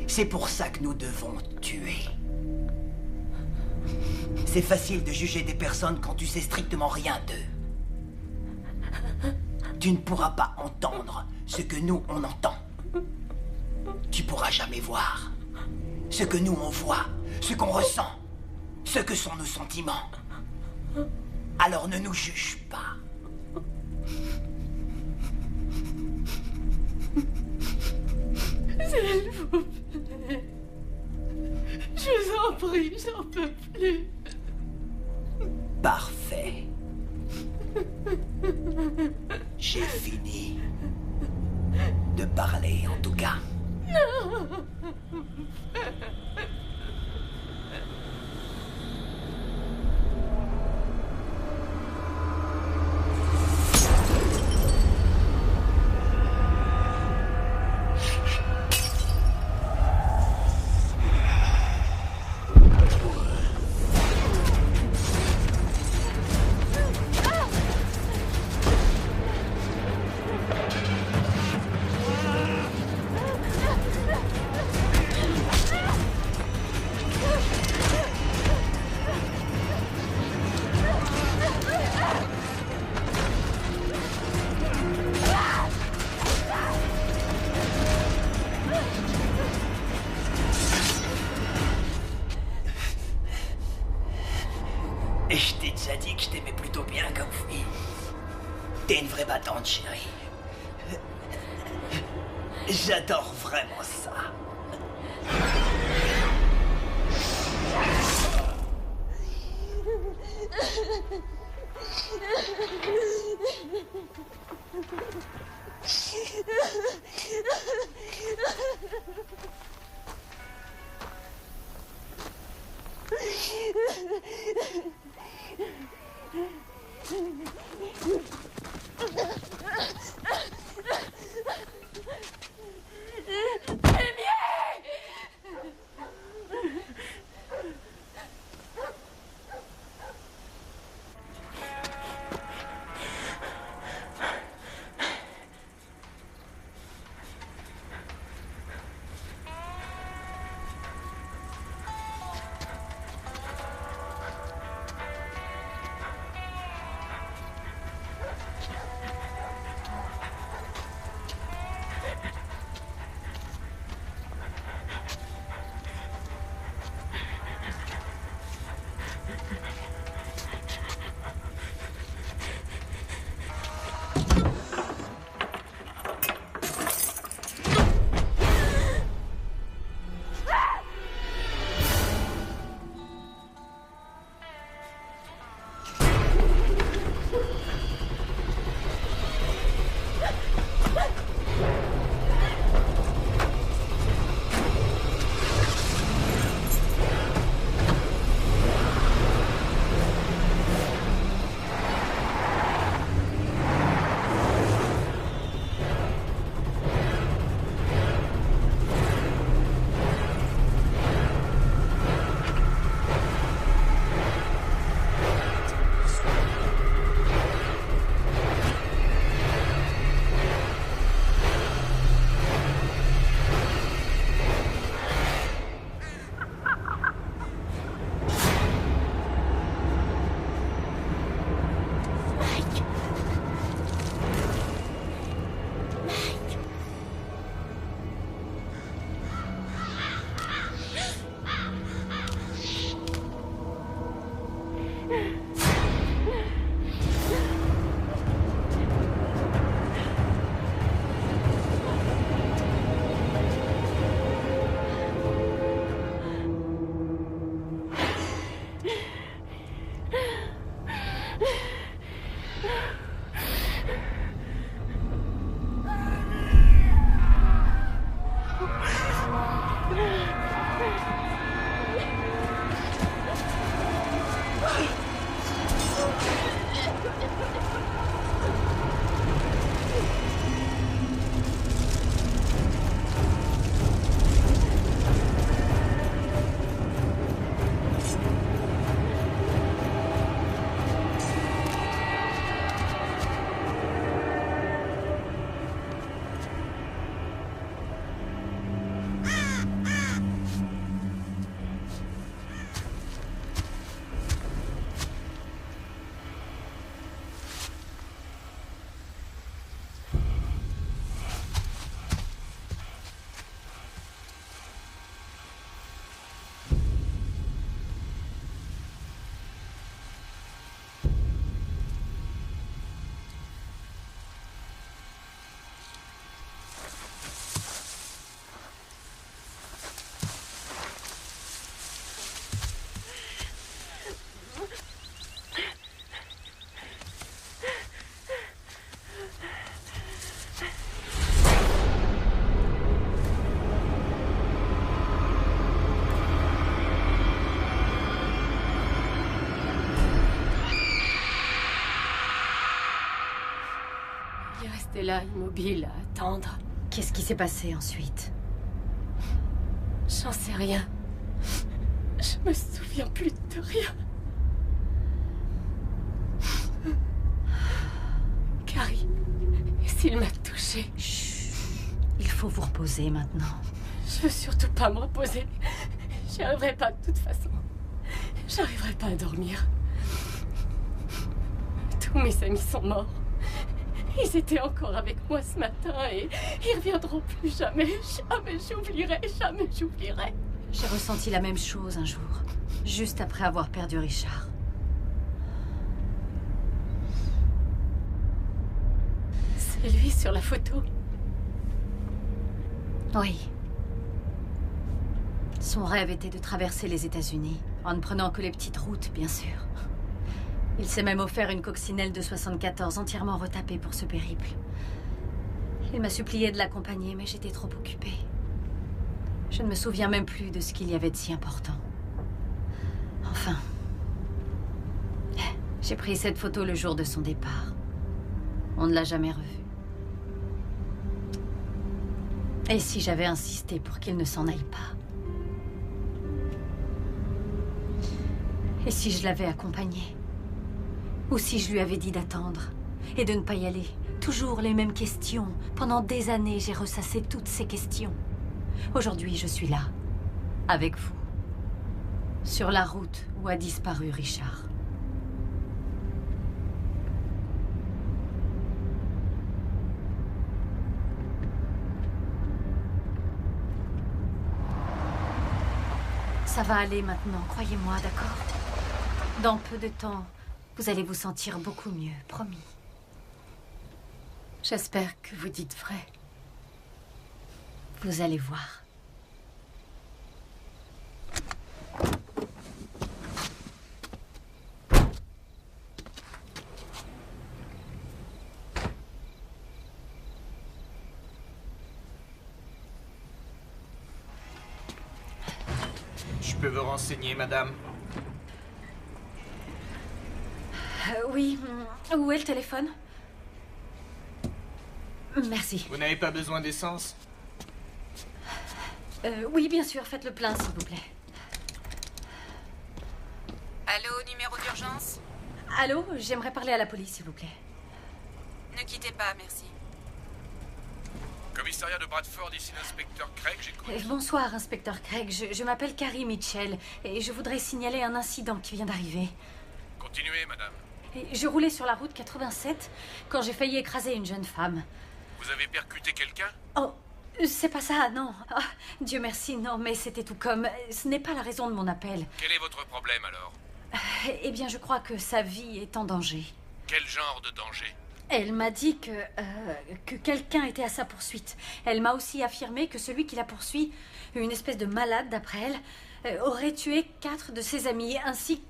[SPEAKER 8] C'est pour ça que nous devons tuer. C'est facile de juger des personnes quand tu sais strictement rien d'eux. Tu ne pourras pas entendre ce que nous, on entend. Tu pourras jamais voir ce que nous, on voit, ce qu'on ressent, ce que sont nos sentiments. Alors ne nous juge pas.
[SPEAKER 3] S'il vous plaît. Je vous en prie, j'en peux plus.
[SPEAKER 8] Parfait. J'ai fini de parler, en tout cas.
[SPEAKER 3] Non.
[SPEAKER 8] Et je t'ai déjà dit que je t'aimais plutôt bien comme fille. T'es une vraie battante, chérie. J'adore vraiment ça.
[SPEAKER 3] Resté là, immobile, à attendre.
[SPEAKER 1] Qu'est-ce qui s'est passé ensuite?
[SPEAKER 3] J'en sais rien. Je me souviens plus de rien. Carrie, s'il m'a touchée.
[SPEAKER 1] Chut. Il faut vous reposer maintenant.
[SPEAKER 3] Je veux surtout pas me reposer. J'y arriverai pas de toute façon. J'arriverai pas à dormir. Tous mes amis sont morts. Ils étaient encore avec moi ce matin et ils reviendront plus jamais. Jamais j'oublierai, jamais j'oublierai.
[SPEAKER 1] J'ai ressenti la même chose un jour, juste après avoir perdu Richard.
[SPEAKER 3] C'est lui sur la photo.
[SPEAKER 1] Oui. Son rêve était de traverser les États-Unis, en ne prenant que les petites routes, bien sûr. Il s'est même offert une coccinelle de 74 entièrement retapée pour ce périple. Il m'a supplié de l'accompagner, mais j'étais trop occupée. Je ne me souviens même plus de ce qu'il y avait de si important. Enfin. J'ai pris cette photo le jour de son départ. On ne l'a jamais revue. Et si j'avais insisté pour qu'il ne s'en aille pas? Et si je l'avais accompagné? Ou si je lui avais dit d'attendre et de ne pas y aller? Toujours les mêmes questions. Pendant des années, j'ai ressassé toutes ces questions. Aujourd'hui, je suis là, avec vous, sur la route où a disparu Richard. Ça va aller maintenant, croyez-moi, d'accord? Dans peu de temps, vous allez vous sentir beaucoup mieux, promis.
[SPEAKER 3] J'espère que vous dites vrai.
[SPEAKER 1] Vous allez voir.
[SPEAKER 10] Je peux vous renseigner, madame?
[SPEAKER 1] Oui, où est le téléphone? Merci.
[SPEAKER 10] Vous n'avez pas besoin d'essence?
[SPEAKER 1] Oui, bien sûr, faites le plein, s'il vous plaît.
[SPEAKER 5] Allô, numéro d'urgence?
[SPEAKER 1] Allô, j'aimerais parler à la police, s'il vous plaît.
[SPEAKER 5] Ne quittez pas, merci.
[SPEAKER 2] Commissariat de Bradford, ici l'inspecteur Craig, j'écoute.
[SPEAKER 1] Bonsoir, inspecteur Craig. Je m'appelle Carrie Mitchell et je voudrais signaler un incident qui vient d'arriver.
[SPEAKER 2] Continuez, madame.
[SPEAKER 1] Et je roulais sur la route 87 quand j'ai failli écraser une jeune femme.
[SPEAKER 2] Vous avez percuté quelqu'un?
[SPEAKER 1] Oh, c'est pas ça, non. Ah, Dieu merci, non, mais c'était tout comme. Ce n'est pas la raison de mon appel.
[SPEAKER 2] Quel est votre problème, alors?
[SPEAKER 1] Eh bien, je crois que sa vie est en danger.
[SPEAKER 2] Quel genre de danger?
[SPEAKER 1] Elle m'a dit que quelqu'un était à sa poursuite. Elle m'a aussi affirmé que celui qui la poursuit, une espèce de malade d'après elle, aurait tué 4 de ses amis, ainsi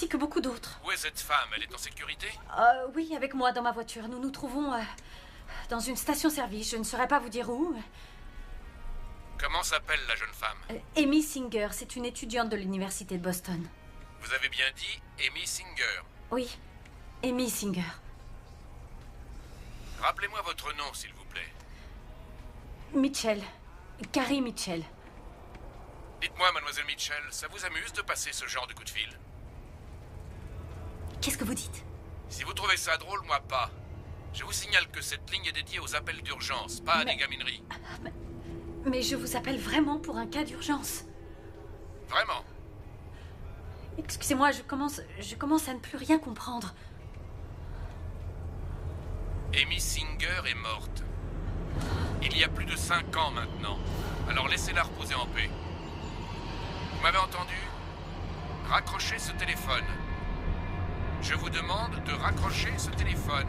[SPEAKER 1] que beaucoup d'autres.
[SPEAKER 2] Où est cette femme? Elle est en sécurité?
[SPEAKER 1] Oui, avec moi dans ma voiture. Nous nous trouvons dans une station-service. Je ne saurais pas vous dire où.
[SPEAKER 2] Comment s'appelle la jeune femme?
[SPEAKER 1] Amy Singer, c'est une étudiante de l'université de Boston.
[SPEAKER 2] Vous avez bien dit Amy Singer?
[SPEAKER 1] Oui, Amy Singer.
[SPEAKER 2] Rappelez-moi votre nom, s'il vous plaît.
[SPEAKER 1] Mitchell. Carrie Mitchell.
[SPEAKER 2] Dites-moi, mademoiselle Mitchell, ça vous amuse de passer ce genre de coup de fil?
[SPEAKER 1] Qu'est-ce que vous dites?
[SPEAKER 2] Si vous trouvez ça drôle, moi pas. Je vous signale que cette ligne est dédiée aux appels d'urgence, pas à des gamineries.
[SPEAKER 1] Mais je vous appelle vraiment pour un cas d'urgence.
[SPEAKER 2] Vraiment?
[SPEAKER 1] Excusez-moi, je commence à ne plus rien comprendre.
[SPEAKER 2] Amy Singer est morte. Il y a plus de 5 ans maintenant. Alors laissez-la reposer en paix. Vous m'avez entendu? Raccrochez ce téléphone. Je vous demande de raccrocher ce téléphone.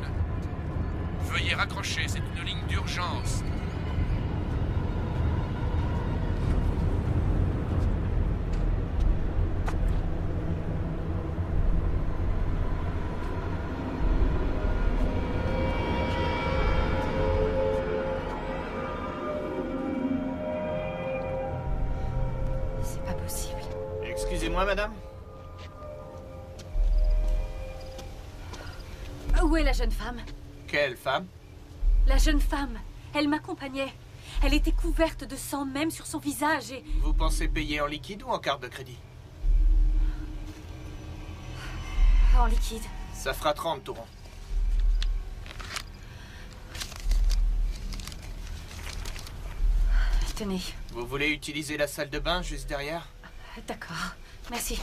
[SPEAKER 2] Veuillez raccrocher, c'est une ligne d'urgence.
[SPEAKER 1] C'est pas possible.
[SPEAKER 10] Excusez-moi, madame?
[SPEAKER 1] Où est la jeune femme?
[SPEAKER 10] Quelle femme?
[SPEAKER 1] La jeune femme. Elle m'accompagnait. Elle était couverte de sang même sur son visage et...
[SPEAKER 10] Vous pensez payer en liquide ou en carte de crédit?
[SPEAKER 1] En liquide.
[SPEAKER 10] Ça fera 30 tourons.
[SPEAKER 1] Tenez.
[SPEAKER 10] Vous voulez utiliser la salle de bain juste derrière?
[SPEAKER 1] D'accord. Merci.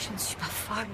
[SPEAKER 1] Je ne suis pas folle.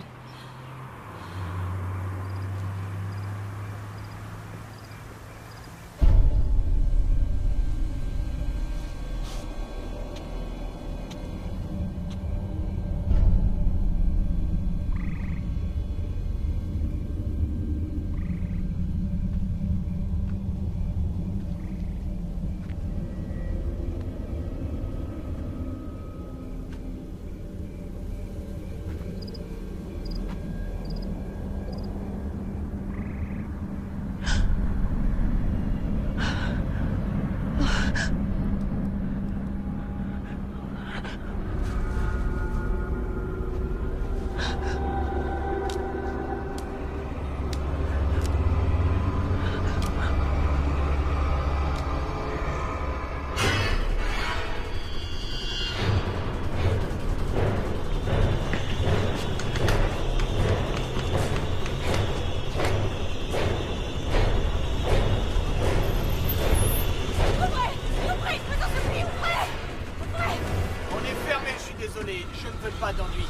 [SPEAKER 10] désolé, je ne veux pas d'ennui.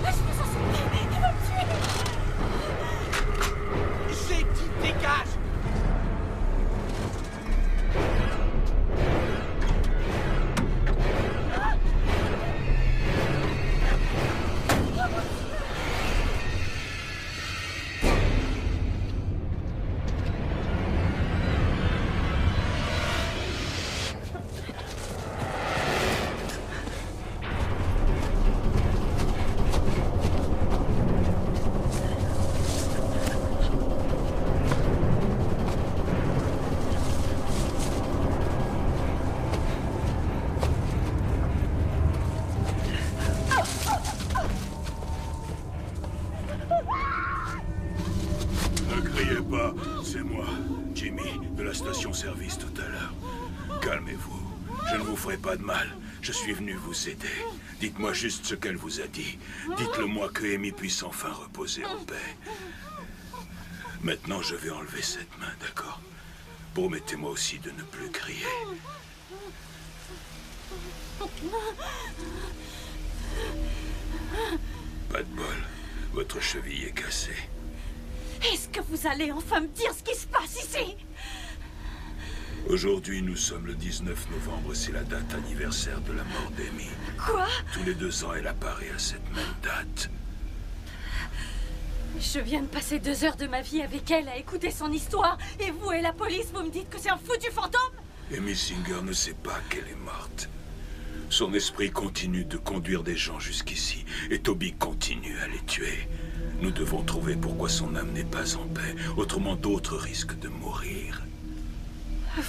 [SPEAKER 9] Je me sens surpris. Il va me tuer.
[SPEAKER 10] J'ai dit dégage.
[SPEAKER 11] Ne criez pas, c'est moi, Jimmy, de la station-service tout à l'heure. Calmez-vous, je ne vous ferai pas de mal. Je suis venu vous aider. Dites-moi juste ce qu'elle vous a dit. Dites-le-moi que Amy puisse enfin reposer en paix. Maintenant, je vais enlever cette main, d'accord? Promettez-moi aussi de ne plus crier. Pas de bol. Votre cheville est cassée.
[SPEAKER 9] Est-ce que vous allez enfin me dire ce qui se passe ici?
[SPEAKER 11] Aujourd'hui, nous sommes le 19 novembre. C'est la date anniversaire de la mort d'Amy.
[SPEAKER 9] Quoi?
[SPEAKER 11] Tous les 2 ans, elle apparaît à cette même date.
[SPEAKER 9] Je viens de passer 2 heures de ma vie avec elle à écouter son histoire. Et vous et la police, vous me dites que c'est un foutu fantôme?
[SPEAKER 11] Amy Singer ne sait pas qu'elle est morte. Son esprit continue de conduire des gens jusqu'ici. Et Toby continue à les tuer. Nous devons trouver pourquoi son âme n'est pas en paix. Autrement, d'autres risquent de mourir.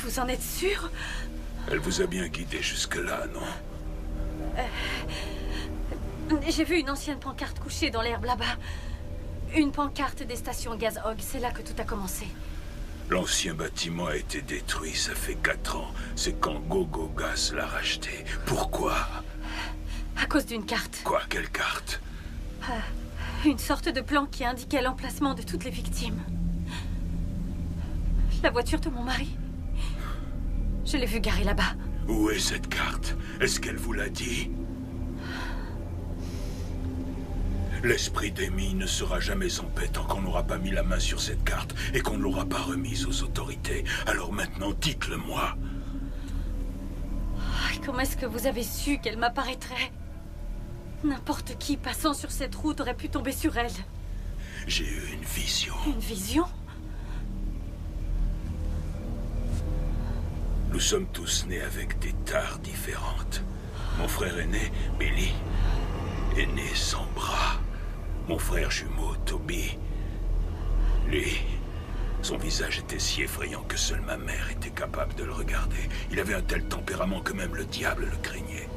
[SPEAKER 9] Vous en êtes sûr?
[SPEAKER 11] Elle vous a bien guidé jusque-là, non?
[SPEAKER 9] J'ai vu une ancienne pancarte couchée dans l'herbe là-bas. Une pancarte des stations Gaz Hog. C'est là que tout a commencé.
[SPEAKER 11] L'ancien bâtiment a été détruit, ça fait 4 ans. C'est quand Gogo Gas l'a racheté. Pourquoi?
[SPEAKER 9] À cause d'une carte.
[SPEAKER 11] Quoi? Quelle carte?
[SPEAKER 9] Une sorte de plan qui indiquait l'emplacement de toutes les victimes. La voiture de mon mari. Je l'ai vue garée là-bas.
[SPEAKER 11] Où est cette carte? Est-ce qu'elle vous l'a dit? L'esprit d'Amy ne sera jamais en paix tant qu'on n'aura pas mis la main sur cette carte et qu'on ne l'aura pas remise aux autorités. Alors maintenant, dites-le-moi.
[SPEAKER 9] Comment est-ce que vous avez su qu'elle m'apparaîtrait? N'importe qui passant sur cette route aurait pu tomber sur elle.
[SPEAKER 11] J'ai eu une vision.
[SPEAKER 9] Une vision?
[SPEAKER 11] Nous sommes tous nés avec des tares différentes. Mon frère aîné, Billy, est né sans bras. Mon frère jumeau, Toby, lui, son visage était si effrayant que seule ma mère était capable de le regarder. Il avait un tel tempérament que même le diable le craignait.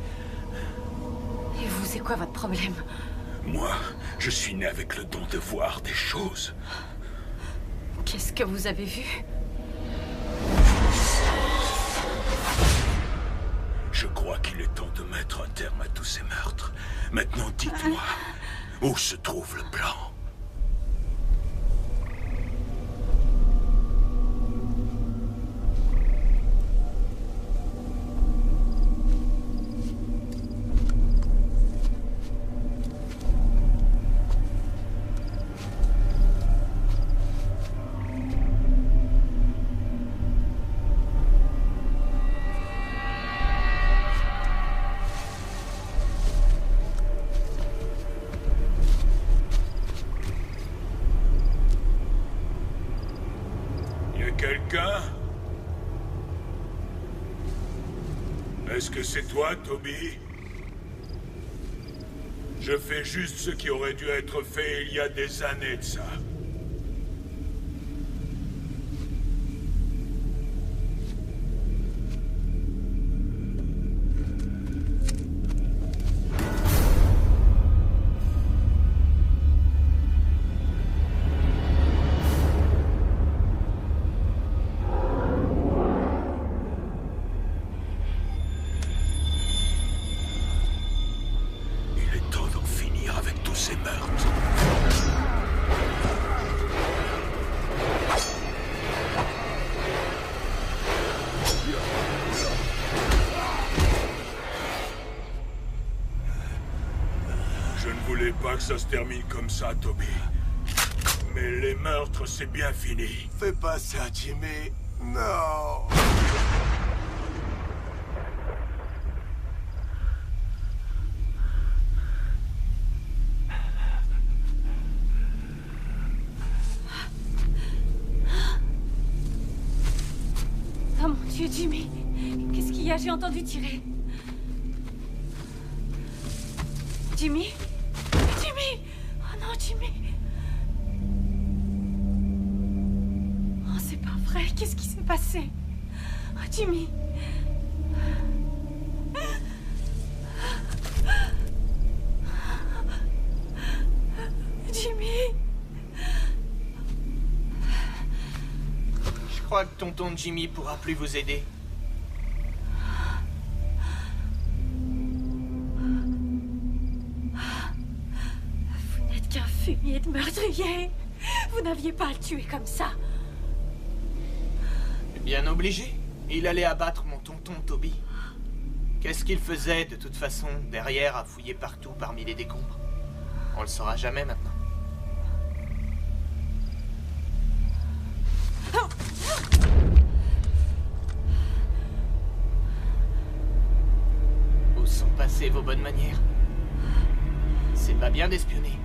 [SPEAKER 9] Et vous, c'est quoi votre problème?
[SPEAKER 11] Moi, je suis né avec le don de voir des choses.
[SPEAKER 9] Qu'est-ce que vous avez vu?
[SPEAKER 11] Je crois qu'il est temps de mettre un terme à tous ces meurtres. Maintenant, dites-moi, où se trouve le plan? Quelqu'un? Est-ce que c'est toi, Toby? Je fais juste ce qui aurait dû être fait il y a des années de ça. voulais pas que ça se termine comme ça, Toby. Mais les meurtres, c'est bien fini.
[SPEAKER 6] Fais pas ça, Jimmy. Non.
[SPEAKER 9] Oh mon Dieu, Jimmy. Qu'est-ce qu'il y a? J'ai entendu tirer. Jimmy? Jimmy! Oh non, Jimmy! Oh, c'est pas vrai. Qu'est-ce qui s'est passé? Oh, Jimmy! Jimmy!
[SPEAKER 10] Je crois que tonton Jimmy pourra plus vous aider.
[SPEAKER 9] Vous n'êtes qu'un fumier de meurtrier. Vous n'aviez pas à le tuer comme ça.
[SPEAKER 10] Bien obligé. Il allait abattre mon tonton Toby. Qu'est-ce qu'il faisait de toute façon derrière à fouiller partout parmi les décombres? On le saura jamais maintenant. Où sont passées vos bonnes manières? C'est pas bien d'espionner.